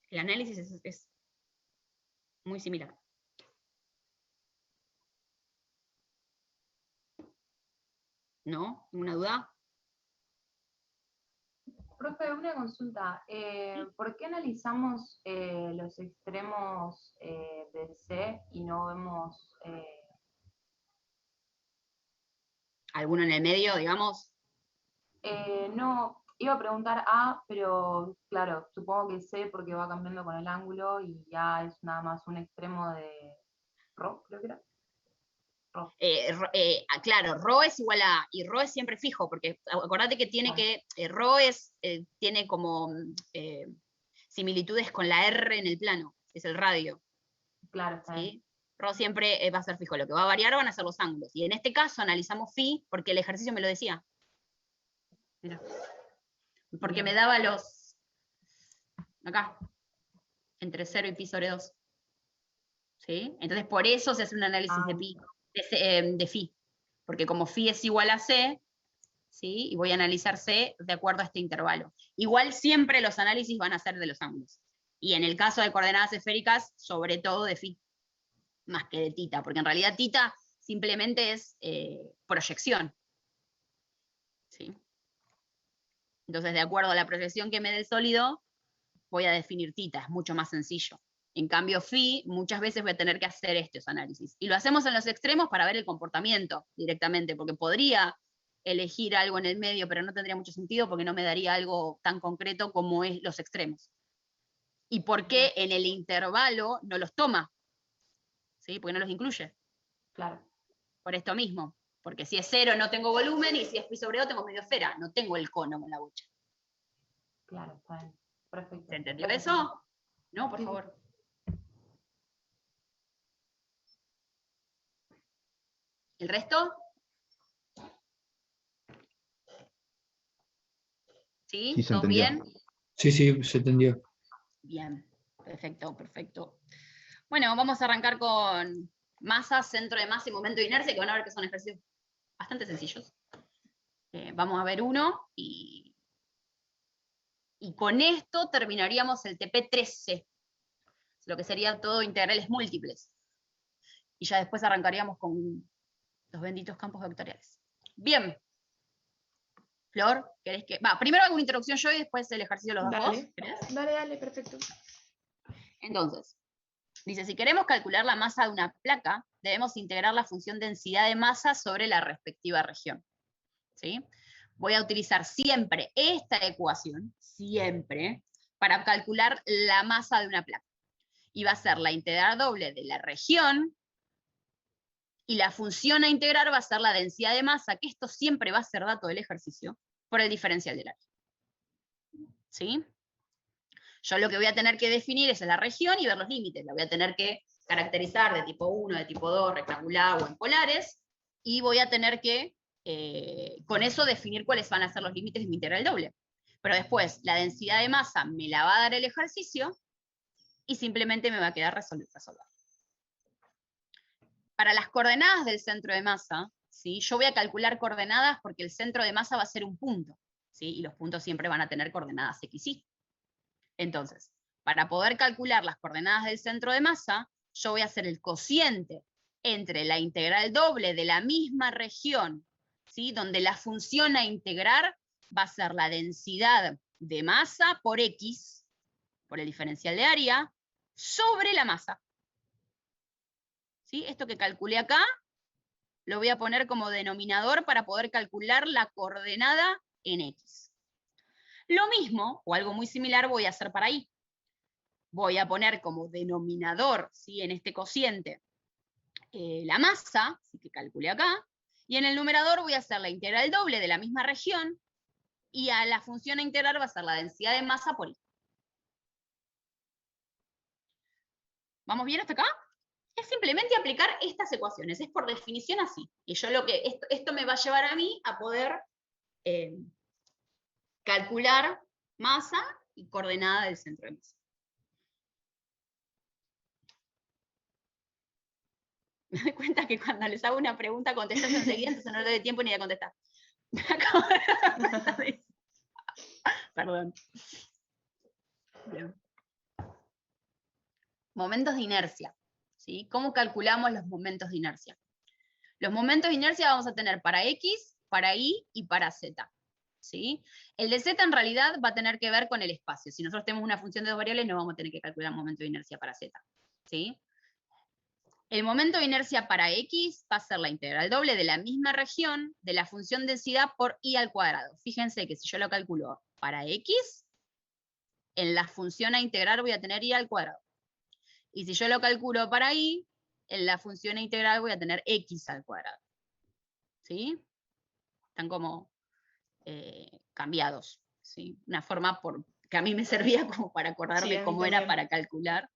El análisis es muy similar. ¿No? ¿Ninguna duda? Profe, una consulta. ¿Por qué analizamos los extremos de C y no vemos... ¿Alguno en el medio, digamos? No, iba a preguntar A, pero claro, supongo que C porque va cambiando con el ángulo y A es nada más un extremo de Rho, creo que era. Claro, ρ es igual a, y ρ es siempre fijo, porque acordate que tiene ρ tiene como similitudes con la R en el plano, es el radio. Claro, está bien. ¿Sí? ρ siempre va a ser fijo, lo que va a variar van a ser los ángulos. Y en este caso analizamos phi, porque el ejercicio me lo decía. Mira. Porque me daba los, acá, entre 0 y pi sobre 2. ¿Sí? Entonces por eso se hace un análisis de pi. De phi, porque como phi es igual a c, ¿sí? Y voy a analizar c de acuerdo a este intervalo. Igual siempre los análisis van a ser de los ángulos. Y en el caso de coordenadas esféricas, sobre todo de phi, más que de tita, porque en realidad tita simplemente es proyección. ¿Sí? Entonces, de acuerdo a la proyección que me dé el sólido, voy a definir tita, es mucho más sencillo. En cambio, phi, muchas veces voy a tener que hacer estos análisis. Y lo hacemos en los extremos para ver el comportamiento directamente, porque podría elegir algo en el medio, pero no tendría mucho sentido porque no me daría algo tan concreto como es los extremos. ¿Y por qué en el intervalo no los toma? ¿Sí? Porque no los incluye. Claro. Por esto mismo. Porque si es 0 no tengo volumen y si es pi sobre 2 tengo medio esfera. No tengo el cono con la bocha. Claro, está bien. Perfecto. ¿Se entendió eso? No, por favor. ¿El resto? ¿Sí? Sí, se ¿Todo entendió. bien? Sí, se entendió. Bien, perfecto, perfecto. Bueno, vamos a arrancar con masa, centro de masa y momento de inercia, que van a ver que son ejercicios bastante sencillos. Vamos a ver uno y con esto terminaríamos el TP13, lo que sería todo integrales múltiples. Y ya después arrancaríamos con los benditos campos vectoriales. Bien. Flor, ¿querés que...? Primero hago una introducción yo y después el ejercicio de los dos. Dale, perfecto. Entonces, dice, si queremos calcular la masa de una placa, debemos integrar la función densidad de masa sobre la respectiva región. ¿Sí? Voy a utilizar siempre esta ecuación, siempre, para calcular la masa de una placa. Y va a ser la integral doble de la región, y la función a integrar va a ser la densidad de masa, que esto siempre va a ser dato del ejercicio, por el diferencial del área. ¿Sí? Yo lo que voy a tener que definir es la región y ver los límites. La voy a tener que caracterizar de tipo 1, de tipo 2, rectangular o en polares, y voy a tener que, con eso, definir cuáles van a ser los límites de mi integral doble. Pero después, la densidad de masa me la va a dar el ejercicio, y simplemente me va a quedar resolver. Para las coordenadas del centro de masa, ¿sí? Yo voy a calcular coordenadas porque el centro de masa va a ser un punto, ¿sí? Y los puntos siempre van a tener coordenadas x, y. Entonces, para poder calcular las coordenadas del centro de masa, yo voy a hacer el cociente entre la integral doble de la misma región, ¿sí? Donde la función a integrar va a ser la densidad de masa por X, por el diferencial de área, sobre la masa. ¿Sí? Esto que calculé acá, lo voy a poner como denominador para poder calcular la coordenada en X. Lo mismo, o algo muy similar, voy a hacer para Y. Voy a poner como denominador, ¿sí? En este cociente, la masa, así que calculé acá, y en el numerador voy a hacer la integral doble de la misma región, y a la función a integrar va a ser la densidad de masa por Y. ¿Vamos bien hasta acá? Es simplemente aplicar estas ecuaciones, es por definición así. Y yo esto me va a llevar a mí a poder calcular masa y coordenada del centro de masa. Me doy cuenta que cuando les hago una pregunta contestas enseguida, entonces no le doy tiempo ni de contestar. Perdón. Bien. Momentos de inercia. ¿Sí? ¿Cómo calculamos los momentos de inercia? Los momentos de inercia vamos a tener para X, para Y y para Z. ¿Sí? El de Z en realidad va a tener que ver con el espacio. Si nosotros tenemos una función de dos variables, no vamos a tener que calcular momento de inercia para Z. ¿Sí? El momento de inercia para X va a ser la integral doble de la misma región de la función densidad por Y al cuadrado. Fíjense que si yo lo calculo para X, en la función a integrar voy a tener Y al cuadrado. Y si yo lo calculo para Y, en la función a integrar voy a tener X al cuadrado. ¿Sí? Están como cambiados. ¿Sí? Una forma que a mí me servía como para acordarme Sí, cómo también era para calcular.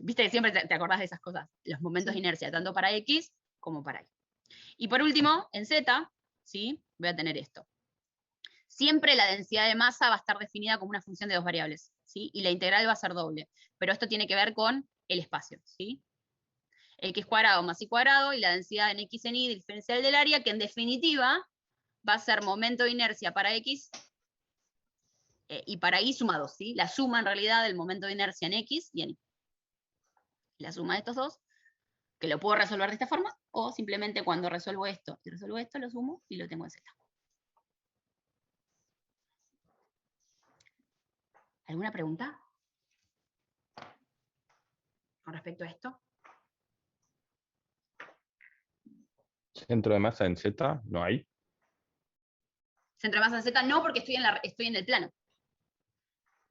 Viste que siempre te acordás de esas cosas, los momentos de inercia, tanto para X como para Y. Y por último, en Z, ¿sí? Voy a tener esto. Siempre la densidad de masa va a estar definida como una función de dos variables, ¿sí? Y la integral va a ser doble, pero esto tiene que ver con el espacio, ¿sí? X cuadrado más Y cuadrado y la densidad en X en Y, diferencial del área, que en definitiva va a ser momento de inercia para X y para Y sumados, ¿sí? La suma en realidad del momento de inercia en X y en Y. La suma de estos dos, que lo puedo resolver de esta forma, o simplemente cuando resuelvo esto y resuelvo esto, lo sumo y lo tengo en Z. ¿Alguna pregunta con respecto a esto? Centro de masa en Z no hay. Centro de masa en Z no, porque estoy en el plano.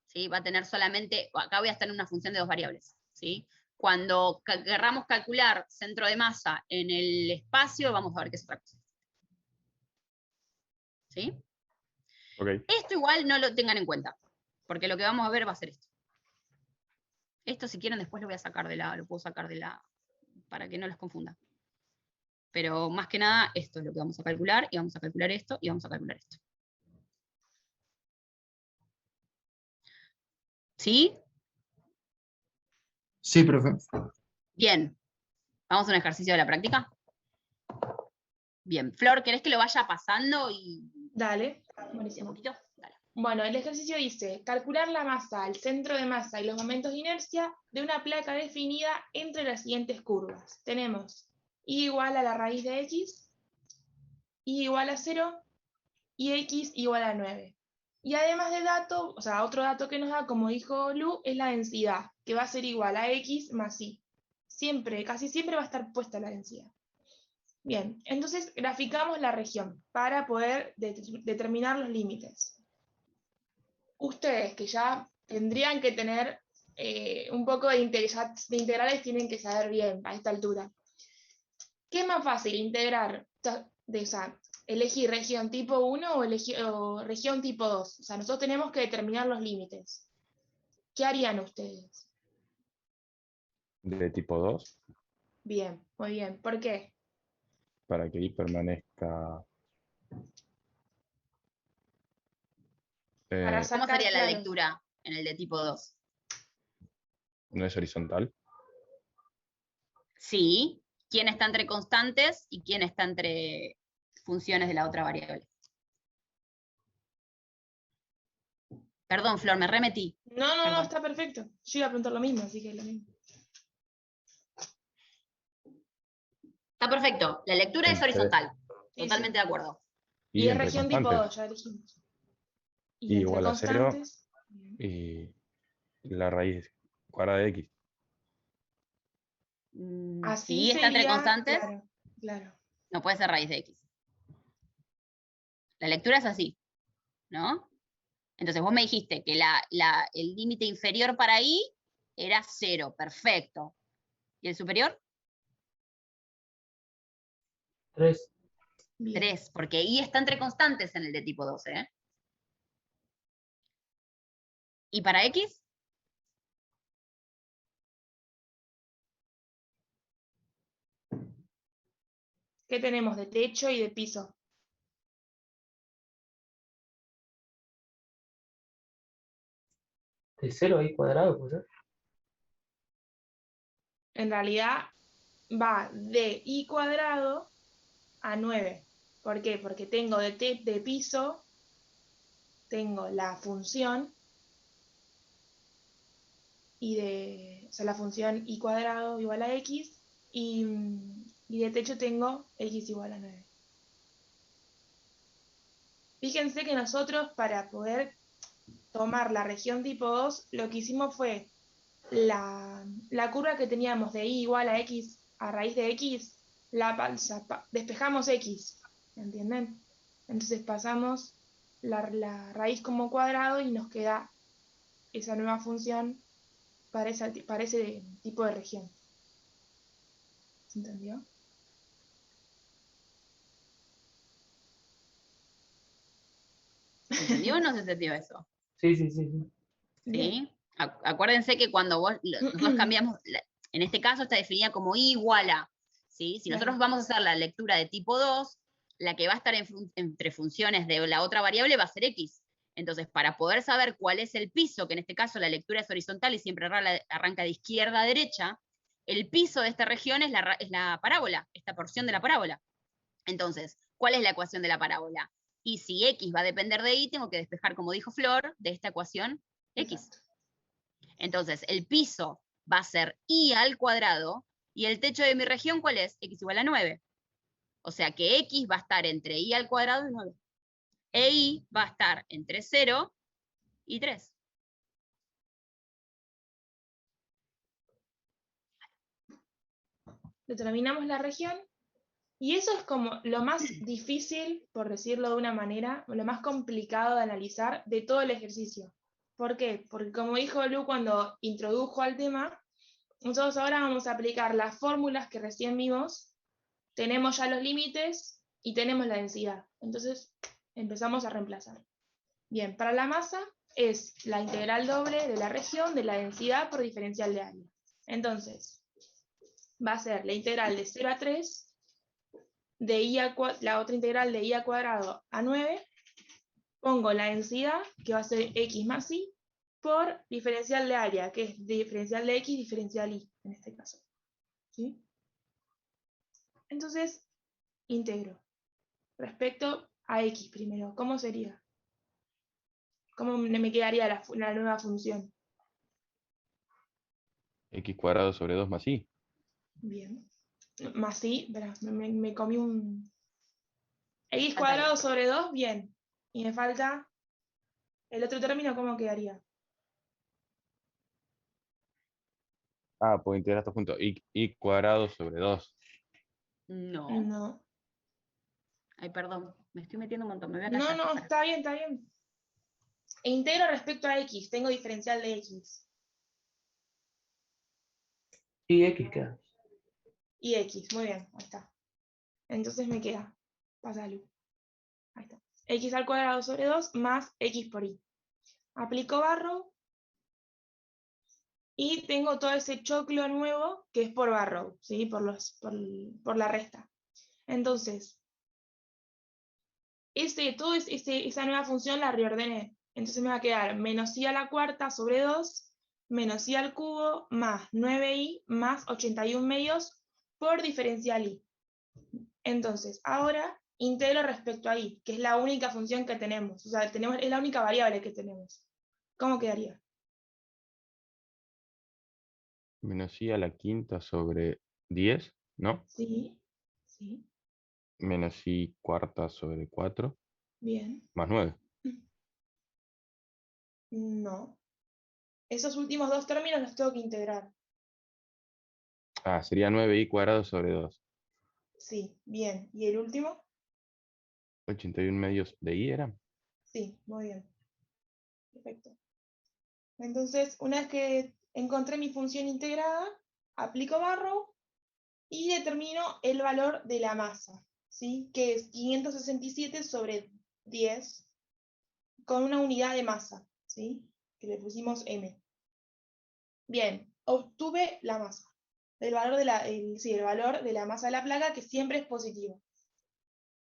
¿Sí? Va a tener solamente, acá voy a estar en una función de dos variables. ¿Sí? Cuando querramos calcular centro de masa en el espacio, vamos a ver qué es otra cosa. ¿Sí? Okay. Esto igual no lo tengan en cuenta, porque lo que vamos a ver va a ser esto. Esto si quieren después lo puedo sacar de la, para que no los confunda. Pero más que nada esto es lo que vamos a calcular, y vamos a calcular esto, y vamos a calcular esto. ¿Sí? Sí, profe. Bien. ¿Vamos a un ejercicio de la práctica? Bien. Flor, ¿querés que lo vaya pasando y Dale, un buenísimo. poquito? Dale. Bueno, el ejercicio dice, calcular la masa, el centro de masa y los momentos de inercia de una placa definida entre las siguientes curvas. Tenemos y igual a la raíz de x, y igual a 0, y x igual a 9. Y además de dato, o sea, otro dato que nos da, como dijo Lu, es la densidad, que va a ser igual a x más y. Siempre, casi siempre va a estar puesta la densidad. Bien, entonces graficamos la región para poder determinar los límites. Ustedes que ya tendrían que tener un poco de integrales, tienen que saber bien a esta altura. ¿Qué es más fácil, integrar, elegir región tipo 1 o región tipo 2? O sea, nosotros tenemos que determinar los límites. ¿Qué harían ustedes? De tipo 2, Bien, muy bien. ¿Por qué? para que Y permanezca. Para ¿Cómo sacar, sería la claro. lectura en el de tipo 2? No es horizontal. Sí. ¿Quién está entre constantes y quién está entre funciones de la otra variable? Perdón, Flor, me remetí. No, está perfecto. Yo iba a preguntar lo mismo, así que es lo mismo. Está perfecto. La lectura es horizontal. Totalmente de acuerdo. Y es entre región tipo constantes. 2, ya dijimos. Y entre igual a 0 constantes. y la raíz cuadrada de x. Así Si está entre sería, constantes, claro. no puede ser raíz de x. La lectura es así, ¿no? Entonces vos me dijiste que el límite inferior para i era 0, perfecto. ¿Y el superior? 3. 3, porque i está entre constantes en el de tipo 2, ¿eh? ¿Y para x? ¿Qué tenemos de techo y de piso? De 0 ahí cuadrado, pues. En realidad va de i cuadrado a 9. ¿Por qué? Porque tengo de piso, tengo la función o sea, la función i cuadrado igual a x, y de techo tengo x igual a 9. Fíjense que nosotros, para poder tomar la región tipo 2, lo que hicimos fue la curva que teníamos de i igual a x a raíz de x, despejamos x, ¿entienden? Entonces pasamos la raíz como cuadrado y nos queda esa nueva función para ese tipo de región. ¿Se entendió? ¿Se entendió o no se entendió eso? Sí. ¿Sí? Acuérdense que cuando nosotros cambiamos, en este caso está definida como i igual a, ¿sí? Si nosotros vamos a hacer la lectura de tipo 2, la que va a estar entre funciones de la otra variable va a ser x. Entonces, para poder saber cuál es el piso, que en este caso la lectura es horizontal y siempre arranca de izquierda a derecha, el piso de esta región es la parábola, esta porción de la parábola. Entonces, ¿cuál es la ecuación de la parábola? Y si x va a depender de y, tengo que despejar, como dijo Flor, de esta ecuación x. Exacto. Entonces, el piso va a ser i al cuadrado, y el techo de mi región, ¿cuál es? X igual a 9. O sea que x va a estar entre i al cuadrado y 9. E i va a estar entre 0 y 3. Determinamos la región, y eso es como lo más difícil, por decirlo de una manera, lo más complicado de analizar de todo el ejercicio. ¿Por qué? Porque como dijo Lu cuando introdujo al tema, nosotros ahora vamos a aplicar las fórmulas que recién vimos, tenemos ya los límites y tenemos la densidad. Entonces empezamos a reemplazar. Bien, para la masa es la integral doble de la región de la densidad por diferencial de área. Entonces, va a ser la integral de 0 a 3, la otra integral de i al cuadrado a 9, pongo la densidad, que va a ser x más y, por diferencial de área, que es diferencial de x, diferencial y, en este caso. ¿Sí? Entonces, integro. Respecto a x primero, ¿cómo sería? ¿Cómo me quedaría la nueva función? X cuadrado sobre 2 más y. Bien. Más y, espera, me comí un... x cuadrado sobre 2, bien. Y me falta el otro término, ¿cómo quedaría? Puedo integrar estos puntos. Y cuadrado sobre 2. No. No. Ay, perdón, me estoy metiendo un montón, me voy a callar. No, está bien, está bien. E integro respecto a x, tengo diferencial de x. Y x queda. Y x, muy bien, ahí está. Entonces me queda, pásalo. Ahí está. X al cuadrado sobre 2 más x por y. Aplico Barrow y tengo todo ese choclo nuevo que es por Barrow, ¿sí? por la resta. Entonces, esa nueva función la reordené. Entonces me va a quedar menos i a la cuarta sobre 2, menos i al cubo, más 9i, más 81 medios por diferencial i. Entonces, ahora integro respecto a i, que es la única función que tenemos. O sea, es la única variable que tenemos. ¿Cómo quedaría? Menos y a la quinta sobre 10, ¿no? Sí, sí. Menos I cuarta sobre 4, Bien. más 9. No. Esos últimos dos términos los tengo que integrar. Ah, sería 9I cuadrado sobre 2. Sí, bien. ¿Y el último? 81 medios de I era. Sí, muy bien. Perfecto. Entonces, una vez que encontré mi función integrada, aplico Barrow y determino el valor de la masa, ¿sí? Que es 567 sobre 10 con una unidad de masa, ¿sí? Que le pusimos M. Bien, obtuve la masa. El valor de el valor de la masa de la placa, que siempre es positivo.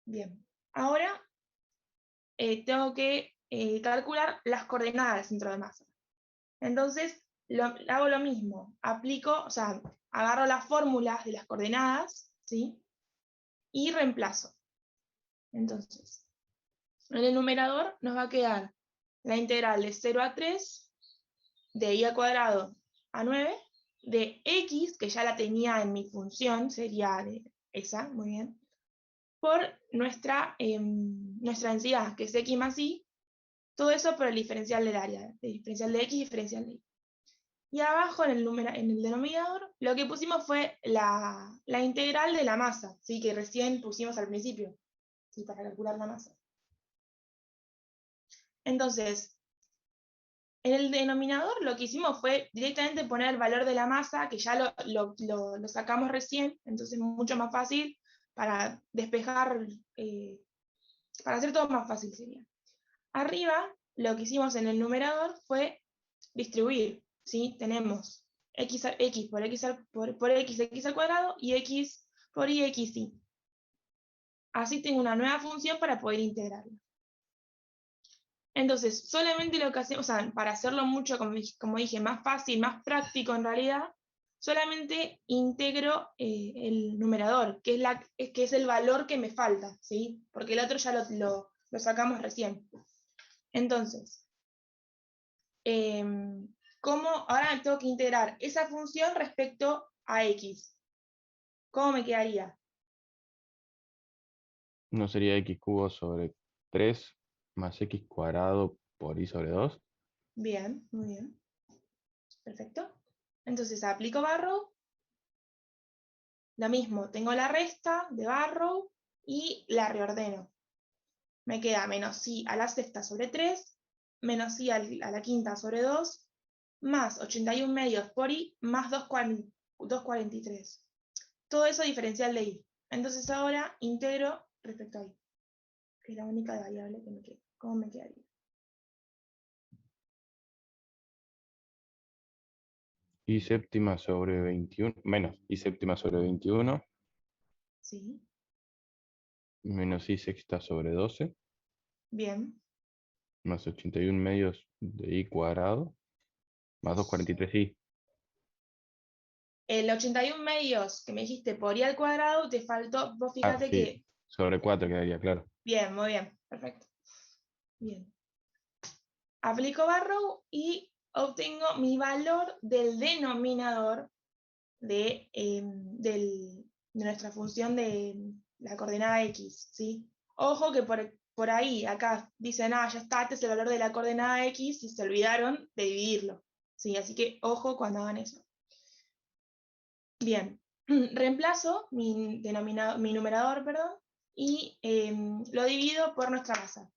Bien, ahora tengo que calcular las coordenadas del centro de masa. Entonces, hago lo mismo. Aplico, o sea, agarro las fórmulas de las coordenadas, ¿sí? Y reemplazo. Entonces, en el numerador nos va a quedar la integral de 0 a 3, de i al cuadrado a 9, de x, que ya la tenía en mi función, sería esa, muy bien, por nuestra densidad, que es x más y, todo eso por el diferencial del área, el diferencial de x, diferencial de y. Y abajo en el denominador, lo que pusimos fue la integral de la masa, ¿sí? Que recién pusimos al principio, ¿sí? Para calcular la masa. Entonces, en el denominador lo que hicimos fue directamente poner el valor de la masa, que ya lo sacamos recién, entonces mucho más fácil para despejar, para hacer todo más fácil sería. Arriba, lo que hicimos en el numerador fue distribuir, ¿sí? Tenemos x por x al cuadrado y x por y, x y. Así tengo una nueva función para poder integrarla. Entonces, solamente lo que hacemos, o sea, para hacerlo mucho, como dije, más fácil, más práctico en realidad, solamente integro el numerador, que es el valor que me falta, ¿sí? Porque el otro ya lo sacamos recién. Entonces, ¿cómo ahora tengo que integrar esa función respecto a x? ¿Cómo me quedaría? ¿No sería x cubo sobre 3 más x cuadrado por I sobre 2? Bien, muy bien. Perfecto. Entonces aplico Barrow. Lo mismo, tengo la resta de Barrow y la reordeno. Me queda menos i a la sexta sobre 3, menos i a la quinta sobre 2, más 81 medios por i, más 243. Todo eso diferencial de i. Entonces ahora integro respecto a i, que es la única variable que me queda. ¿Cómo me quedaría? I séptima sobre 21, menos I séptima sobre 21, Sí, menos I sexta sobre 12, bien. más 81 medios de I cuadrado, más 243i. El 81 medios que me dijiste por i al cuadrado, te faltó, vos Ah, fíjate sí, que... sobre 4 quedaría, claro. Bien, muy bien, perfecto. Bien. Aplico Barrow y obtengo mi valor del denominador de nuestra función de la coordenada x, ¿sí? Ojo que por ahí, acá dicen, ya está, este es el valor de la coordenada x y se olvidaron de dividirlo, ¿sí? Así que ojo cuando hagan eso. Bien, reemplazo mi numerador, perdón, y lo divido por nuestra masa.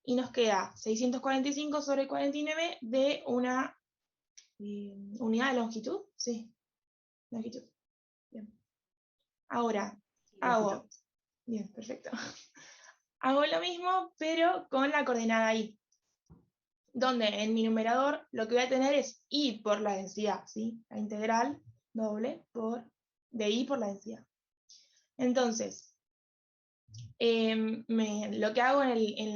Y nos queda 645 sobre 49 de una unidad de longitud, sí, longitud. Bien. Ahora, hago, bien, perfecto. Hago lo mismo, pero con la coordenada y, donde en mi numerador lo que voy a tener es i por la densidad, ¿sí? La integral doble de i por la densidad. Entonces, lo que hago en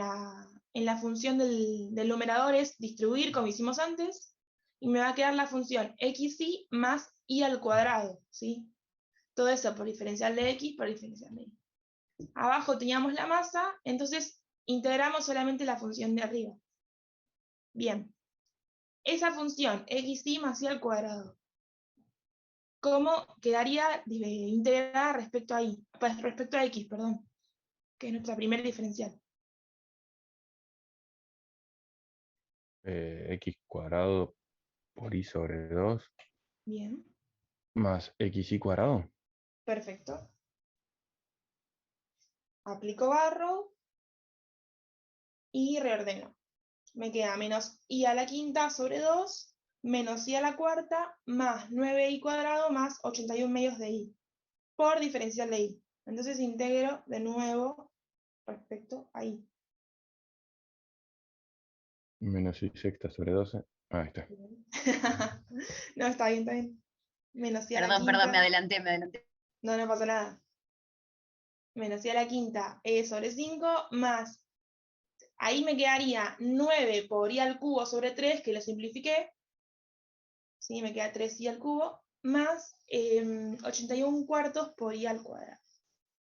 la función del numerador es distribuir como hicimos antes, y me va a quedar la función xy más i al cuadrado, ¿sí? Todo eso por diferencial de x por diferencial de y. Abajo teníamos la masa, entonces integramos solamente la función de arriba. Bien, esa función xy más i al cuadrado, ¿cómo quedaría integrada respecto a y? Pues respecto a x, perdón. que es nuestra primera diferencial. X cuadrado por y sobre 2 Bien, más xy cuadrado. perfecto. Aplico barro y reordeno. Me queda menos y a la quinta sobre 2, menos y a la cuarta, más 9y cuadrado, más 81 medios de y, por diferencial de y. Entonces integro de nuevo respecto a y. Menos y sexta sobre 12. Ahí está. No, está bien, está bien. Menos y a la Perdón, quinta. me adelanté. No, no pasa nada. Menos y a la quinta e sobre 5, más, ahí me quedaría 9 por y al cubo sobre 3, que lo simplifiqué. ¿Sí? Me queda 3y al cubo, más 81 cuartos por y al cuadrado.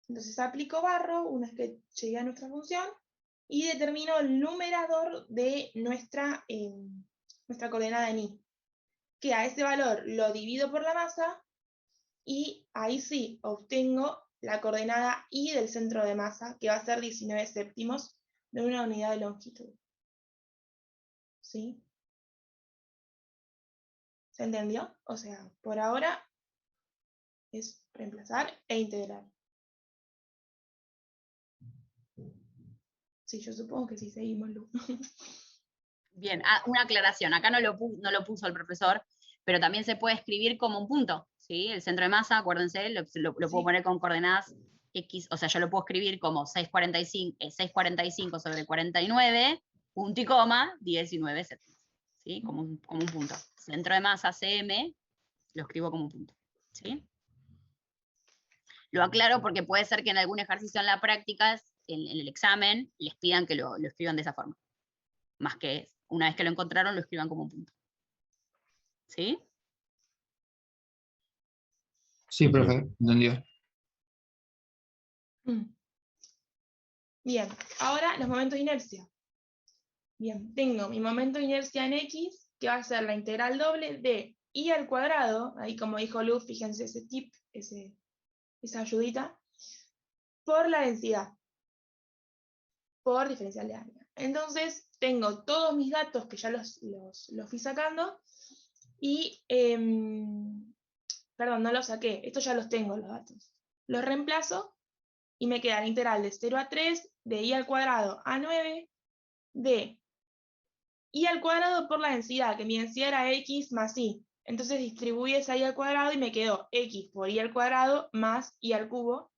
Entonces aplico barro una vez que llegué a nuestra función y determino el numerador de nuestra coordenada en y. Que a ese valor lo divido por la masa y ahí sí obtengo la coordenada y del centro de masa, que va a ser 19 séptimos de una unidad de longitud. ¿Sí? ¿Se entendió? O sea, por ahora es reemplazar e integrar. Sí, yo supongo que sí, seguimos, Lu. Bien, una aclaración. Acá no lo puso el profesor, pero también se puede escribir como un punto, ¿sí? El centro de masa, acuérdense, lo puedo poner con coordenadas X, o sea, yo lo puedo escribir como 645 sobre 49, punto y coma, 19 séptimos, ¿sí? Como un punto. Centro de masa, CM, lo escribo como un punto, ¿sí? Lo aclaro porque puede ser que en algún ejercicio en la práctica, en el examen, les pidan que lo escriban de esa forma. Más que una vez que lo encontraron, lo escriban como un punto. ¿Sí? Sí, profe, entendió. Bien, ahora los momentos de inercia. Bien, tengo mi momento de inercia en X, que va a ser la integral doble de y al cuadrado, ahí como dijo Luz, fíjense ese tip, esa ayudita, por la densidad, por diferencial de área. Entonces, tengo todos mis datos que ya los fui sacando, y, perdón, no los saqué, estos ya los tengo, los datos. Los reemplazo, y me queda la integral de 0 a 3, de y al cuadrado a 9, de y al cuadrado por la densidad, que mi densidad era x más y. Entonces distribuí esa y al cuadrado y me quedó x por y al cuadrado más y al cubo,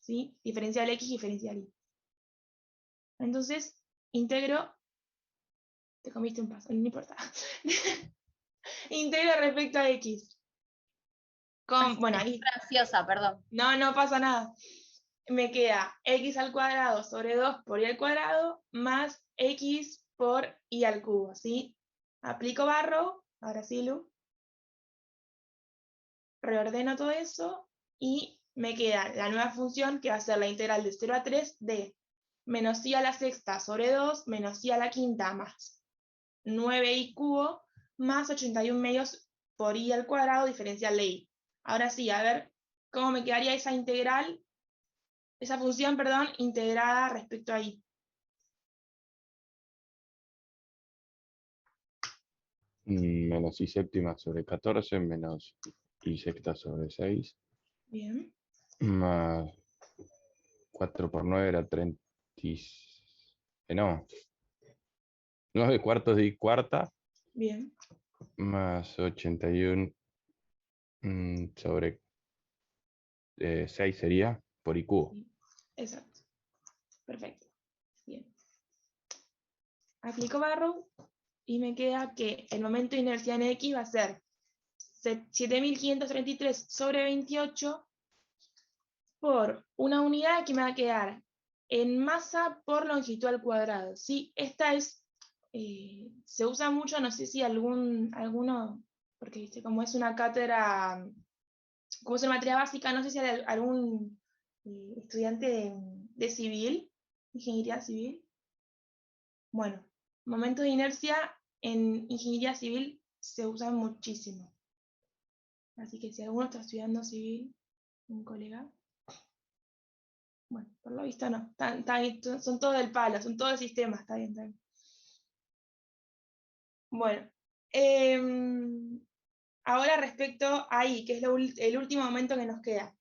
¿sí? Diferencial x, diferencial y. Entonces, integro, te comiste un paso, no importa. Integro respecto a x. Bueno, ahí. Estoy ansiosa, perdón. No pasa nada. Me queda x al cuadrado sobre 2 por y al cuadrado más x por y al cubo, ¿sí? Aplico barro, ahora sí, Lu. Reordeno todo eso y me queda la nueva función que va a ser la integral de 0 a 3 de menos y a la sexta sobre 2 menos y a la quinta más 9y cubo más 81 medios por y al cuadrado diferencial de y. Ahora sí, a ver cómo me quedaría esa integral, esa función, perdón, integrada respecto a y. Menos y séptima sobre 14 menos y sexta sobre 6. Bien. Más 4 por 9 era 30. No. 9 cuartos de y cuarta. Bien. Más 81 sobre 6 sería por y cubo. Exacto. Perfecto. Bien. Aplico barro y me queda que el momento de inercia en X va a ser 7533 sobre 28 por una unidad que me va a quedar en masa por longitud al cuadrado. ¿Sí? Esta es, se usa mucho, no sé si alguno, porque ¿viste? Como es una cátedra, como es una materia básica, no sé si hay algún estudiante de civil, ingeniería civil. Bueno, momentos de inercia en ingeniería civil se usan muchísimo. Así que si alguno está estudiando civil, un colega, Bueno, por lo visto no. Son todos del palo, son todo el sistema, está bien, está bien. Bueno. Ahora respecto a I, que es el último momento que nos queda.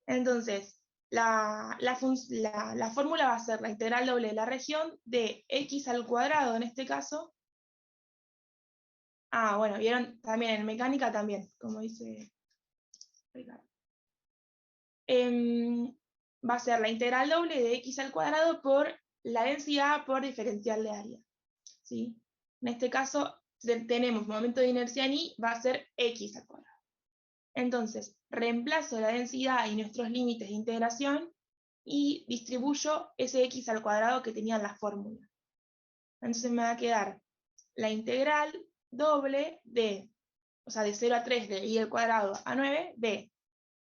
Entonces, la fórmula va a ser la integral doble de la región de x al cuadrado, en este caso. Ah, bueno, vieron también en mecánica también, como dice Ricardo. Va a ser la integral doble de x al cuadrado por la densidad por diferencial de área. ¿Sí? En este caso tenemos momento de inercia en I, va a ser x al cuadrado. Entonces, reemplazo la densidad y nuestros límites de integración y distribuyo ese x al cuadrado que tenía en la fórmula. Entonces me va a quedar la integral doble de 0 a 3 de y al cuadrado a 9 de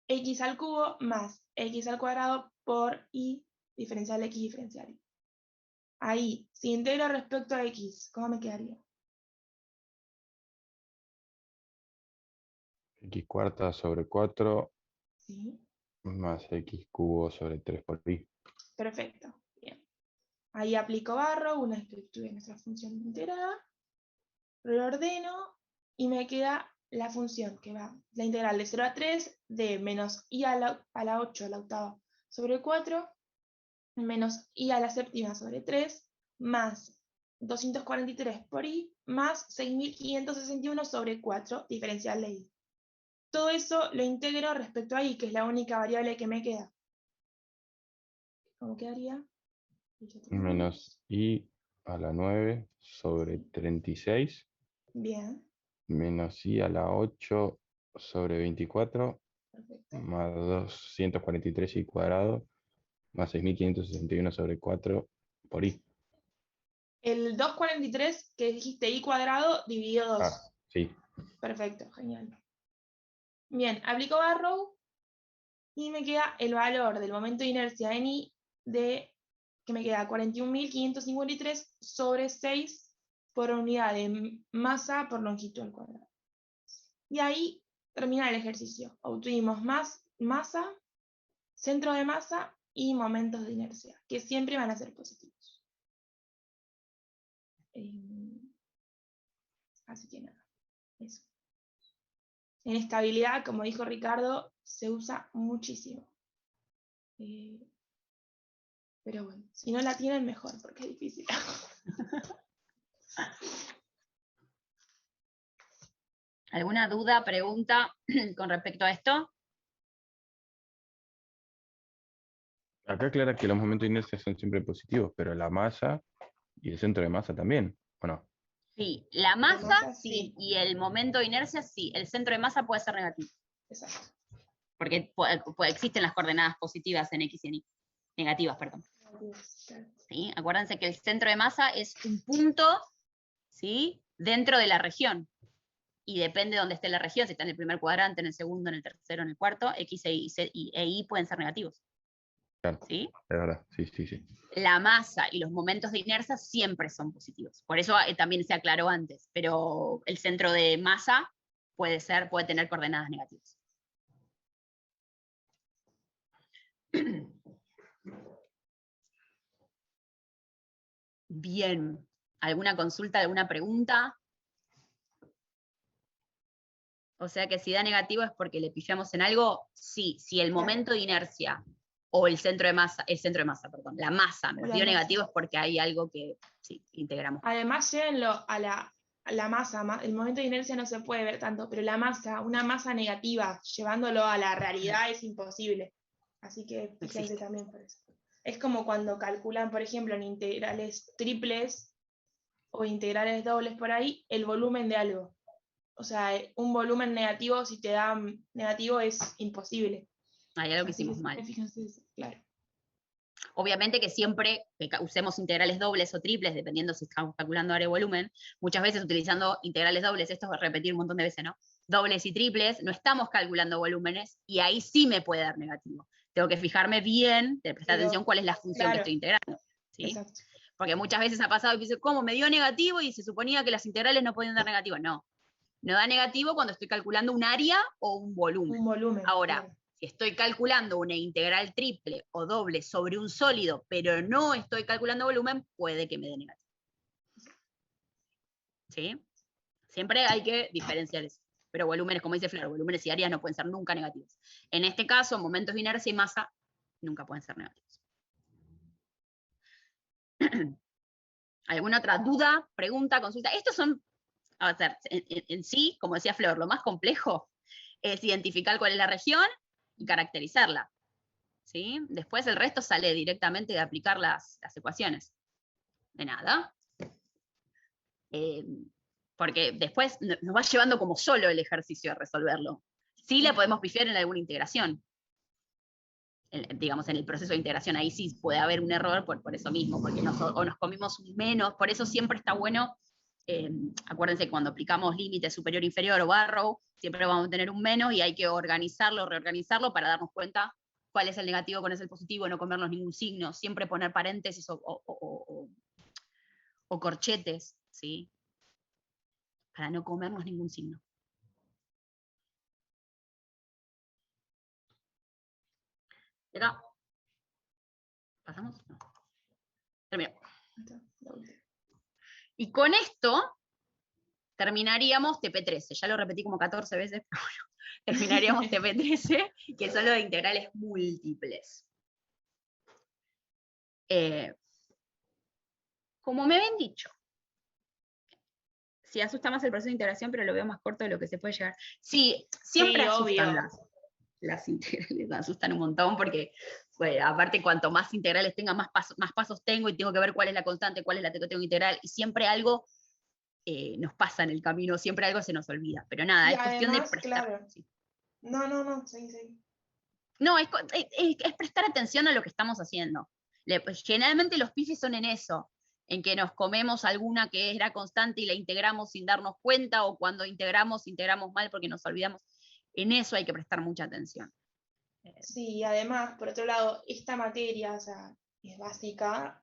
x al cubo más x al cuadrado por y diferencial x diferencial y. Ahí, si integro respecto a x, ¿cómo me quedaría? X cuarta sobre 4 ¿Sí? más X cubo sobre 3 por I. Perfecto. Bien. Ahí aplico barro, una vez que estuve nuestra función integrada, reordeno y me queda la función que va, la integral de 0 a 3 de menos i a la 8 a la octava sobre 4 menos i a la séptima sobre 3 más 243 por i más 6561 sobre 4 diferencial de i. Todo eso lo integro respecto a i, que es la única variable que me queda. ¿Cómo quedaría? Menos I a la 9 sobre 36. Bien. Menos I a la 8 sobre 24. Perfecto. Más 243 I cuadrado. Más 6561 sobre 4 por I. El 243 que dijiste i cuadrado dividido 2. Ah, sí. Perfecto, genial. Bien, aplico barrow y me queda el valor del momento de inercia en I que me queda 41.553 sobre 6 por unidad de masa por longitud al cuadrado. Y ahí termina el ejercicio. Obtuvimos más masa, centro de masa y momentos de inercia, que siempre van a ser positivos. Así que nada, eso. En estabilidad, como dijo Ricardo, se usa muchísimo. Pero bueno, si no la tienen, mejor, porque es difícil. ¿Alguna duda, pregunta con respecto a esto? Acá aclara que los momentos de inercia son siempre positivos, pero la masa y el centro de masa también, ¿o no? Sí, la masa sí, y el momento de inercia sí, el centro de masa puede ser negativo. Exacto. Porque existen las coordenadas positivas en X y en Y. Negativas, perdón. ¿Sí? Acuérdense que el centro de masa es un punto, ¿sí?, dentro de la región. Y depende de dónde esté la región, si está en el primer cuadrante, en el segundo, en el tercero, en el cuarto, X e Y pueden ser negativos. Claro, ¿Sí? es verdad, sí. La masa y los momentos de inercia siempre son positivos. Por eso también se aclaró antes, pero el centro de masa puede tener coordenadas negativas. Bien. ¿Alguna consulta, alguna pregunta? O sea que si da negativo es porque le pillamos en algo. Sí, si el momento de inercia o el centro de masa, perdón, la masa nos dio negativo es porque hay algo que sí, integramos. Además, llévenlo a la masa. El momento de inercia no se puede ver tanto, pero la masa, una masa negativa, llevándolo a la realidad es imposible. Así que fíjense también por eso. Es como cuando calculan, por ejemplo, en integrales triples o integrales dobles por ahí, el volumen de algo. O sea, un volumen negativo, si te da negativo, es imposible. Hay algo que hicimos mal. Fíjense eso, claro. Obviamente que siempre que usemos integrales dobles o triples, dependiendo si estamos calculando área o volumen, muchas veces utilizando integrales dobles, esto es repetir un montón de veces, ¿no? Dobles y triples, no estamos calculando volúmenes, y ahí sí me puede dar negativo. Tengo que fijarme bien, de prestar atención cuál es la función que estoy integrando. ¿Sí? Exacto. Porque muchas veces ha pasado y dice, ¿cómo? ¿Me dio negativo? Y se suponía que las integrales no podían dar negativo. No da negativo cuando estoy calculando un área o un volumen. Un volumen. Ahora, claro. si si estoy calculando una integral triple o doble sobre un sólido, pero no estoy calculando volumen, puede que me dé negativo. ¿Sí? Siempre hay que diferenciar eso. Pero volúmenes, como dice Flor, volúmenes y áreas no pueden ser nunca negativos. En este caso, momentos de inercia y masa nunca pueden ser negativos. ¿Alguna otra duda, pregunta, consulta? Estos son, a ver, en sí, como decía Flor, lo más complejo es identificar cuál es la región y caracterizarla. ¿Sí? Después el resto sale directamente de aplicar las ecuaciones. De nada. Porque después nos va llevando como solo el ejercicio a resolverlo. Sí le podemos pifiar en alguna integración. Digamos, en el proceso de integración, ahí sí puede haber un error por eso mismo, porque nos comimos menos, por eso siempre está bueno, acuérdense, cuando aplicamos límite superior, inferior o barrow, siempre vamos a tener un menos y hay que organizarlo, reorganizarlo para darnos cuenta cuál es el negativo, cuál es el positivo, no comernos ningún signo, siempre poner paréntesis o corchetes, ¿sí? Para no comernos ningún signo. ¿Y acá? ¿Pasamos? No. Terminó. Y con esto terminaríamos TP13. Ya lo repetí como 14 veces, pero bueno, terminaríamos TP13, que son los de integrales múltiples. Como me habían dicho, si asusta más el proceso de integración, pero lo veo más corto de lo que se puede llegar. Sí, siempre Sí, asustan obvio. las integrales, asustan un montón porque, bueno, aparte cuanto más integrales tenga, más pasos tengo y tengo que ver cuál es la constante, cuál es la que tengo integral, y siempre algo nos pasa en el camino, siempre algo se nos olvida. Pero nada, Y es cuestión de además, prestar. claro. Sí. No, sí. No, es prestar atención a lo que estamos haciendo. Pues, generalmente los pifes son en eso, en que nos comemos alguna que era constante y la integramos sin darnos cuenta, o cuando integramos mal porque nos olvidamos. En eso hay que prestar mucha atención. Sí, y además, por otro lado, esta materia, o sea, es básica,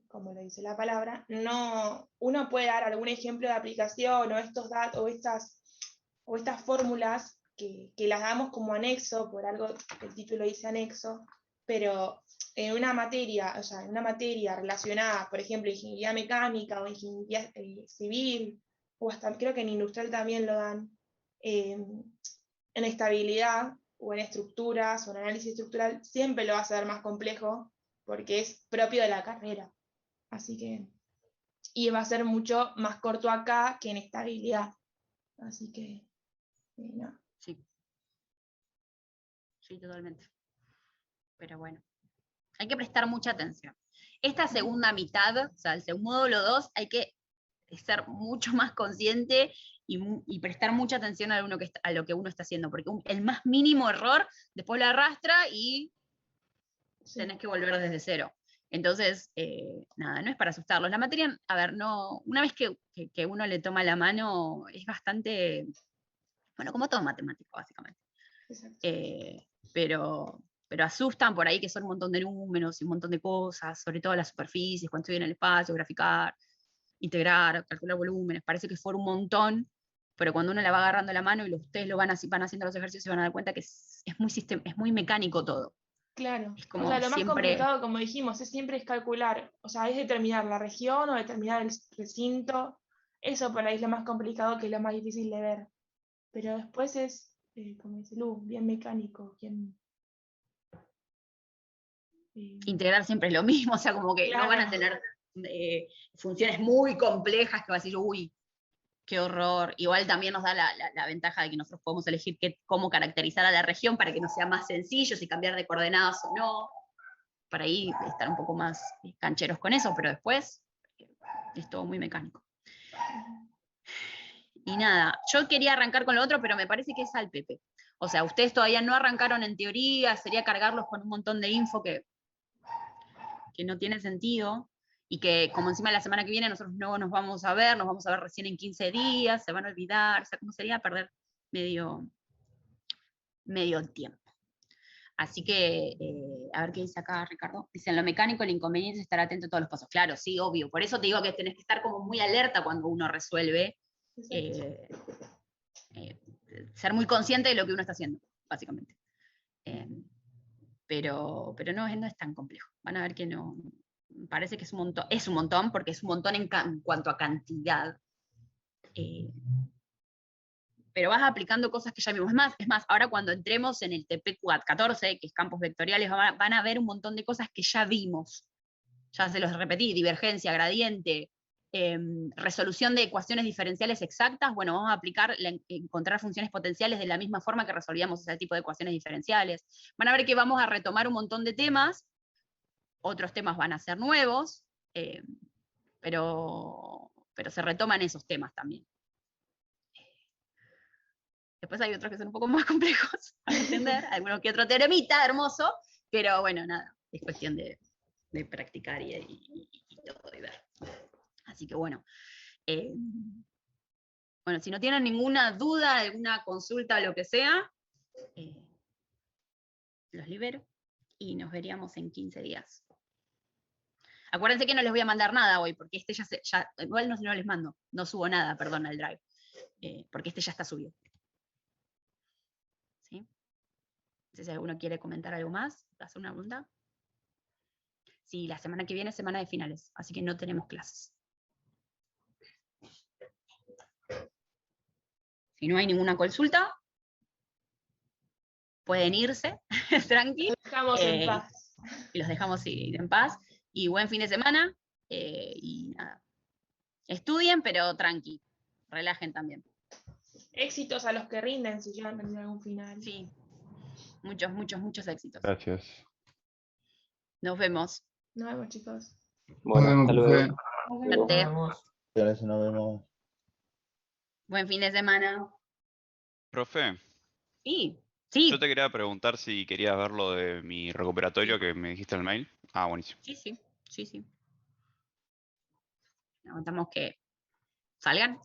como lo dice la palabra, no, uno puede dar algún ejemplo de aplicación o estos datos o estas fórmulas que las damos como anexo, por algo el título dice anexo, pero en una materia, o sea, en una materia relacionada, por ejemplo, ingeniería mecánica o ingeniería civil, o hasta creo que en industrial también lo dan, en estabilidad o en estructuras o en análisis estructural, siempre lo vas a ver más complejo porque es propio de la carrera. Así que, y va a ser mucho más corto acá que en estabilidad. Así que, no. Sí. Sí, totalmente. Pero bueno, hay que prestar mucha atención. Esta segunda mitad, o sea, el módulo 2, hay que ser mucho más consciente y prestar mucha atención a lo que uno está haciendo, porque el más mínimo error después lo arrastra y Sí. tenés que volver desde cero. Entonces, nada, no es para asustarlos. La materia, a ver, no, una vez que uno le toma la mano, es bastante, bueno, como todo matemático, básicamente. Pero asustan por ahí, que son un montón de números y un montón de cosas, sobre todo las superficies, cuando estoy en el espacio, graficar, integrar, calcular volúmenes, parece que fue un montón, pero cuando uno le va agarrando la mano y ustedes van haciendo los ejercicios, se van a dar cuenta que es muy mecánico todo. Claro. Es como O sea, lo más siempre... complicado, como dijimos, siempre es calcular, o sea, es determinar la región o determinar el recinto. Eso por ahí es lo más complicado, que es lo más difícil de ver. Pero después es, como dice Lu, bien mecánico, bien... Integrar siempre es lo mismo, o sea, como que claro. no van a tener funciones muy complejas que va a decir, uy, qué horror. Igual también nos da la ventaja de que nosotros podemos elegir cómo caracterizar a la región para que nos sea más sencillo, si cambiar de coordenadas o no. Para ahí estar un poco más cancheros con eso, pero después es todo muy mecánico. Y nada, yo quería arrancar con lo otro, pero me parece que es al Pepe. O sea, ustedes todavía no arrancaron en teoría, sería cargarlos con un montón de info que no tiene sentido, y que como encima la semana que viene nosotros no nos vamos a ver recién en 15 días, se van a olvidar, o sea, como sería perder medio tiempo. Así que, a ver qué dice acá Ricardo. Dice, en lo mecánico el inconveniente es estar atento a todos los pasos. Claro, sí, obvio. Por eso te digo que tenés que estar como muy alerta cuando uno resuelve. Ser muy consciente de lo que uno está haciendo, básicamente. pero no es tan complejo. Van a ver que no, parece que es un montón porque es un montón en cuanto a cantidad. Pero vas aplicando cosas que ya vimos. Es más, ahora cuando entremos en el TP14, que es campos vectoriales, van a ver un montón de cosas que ya vimos. Ya se los repetí, divergencia, gradiente, resolución de ecuaciones diferenciales exactas. Bueno, vamos a aplicar, encontrar funciones potenciales de la misma forma que resolvíamos ese tipo de ecuaciones diferenciales. Van a ver que vamos a retomar un montón de temas, otros temas van a ser nuevos, pero se retoman esos temas también. Después hay otros que son un poco más complejos para entender, alguno que otro teoremita hermoso, pero bueno, nada, es cuestión de practicar y todo, y ver. Así que bueno, si no tienen ninguna duda, alguna consulta, lo que sea, los libero y nos veríamos en 15 días. Acuérdense que no les voy a mandar nada hoy, porque este igual no les mando, no subo nada, perdón, al Drive, porque este ya está subido. ¿Sí? No sé si alguno quiere comentar algo más, hacer una pregunta. Sí, la semana que viene es semana de finales, así que no tenemos clases. Si no hay ninguna consulta, pueden irse, tranqui. Los dejamos en paz. Y los dejamos en paz. Y buen fin de semana. Y nada. Estudien, pero tranqui. Relajen también. Éxitos a los que rinden si llegan a tener algún final. Sí. Muchos, muchos, muchos éxitos. Gracias. Nos vemos. Nos vemos, chicos. Bueno, hasta luego. Suerte. Gracias, nos vemos. Buen fin de semana. Profe, Sí, sí. yo te quería preguntar si querías ver lo de mi recuperatorio que me dijiste en el mail. Ah, buenísimo. Sí. Aguantamos que salgan.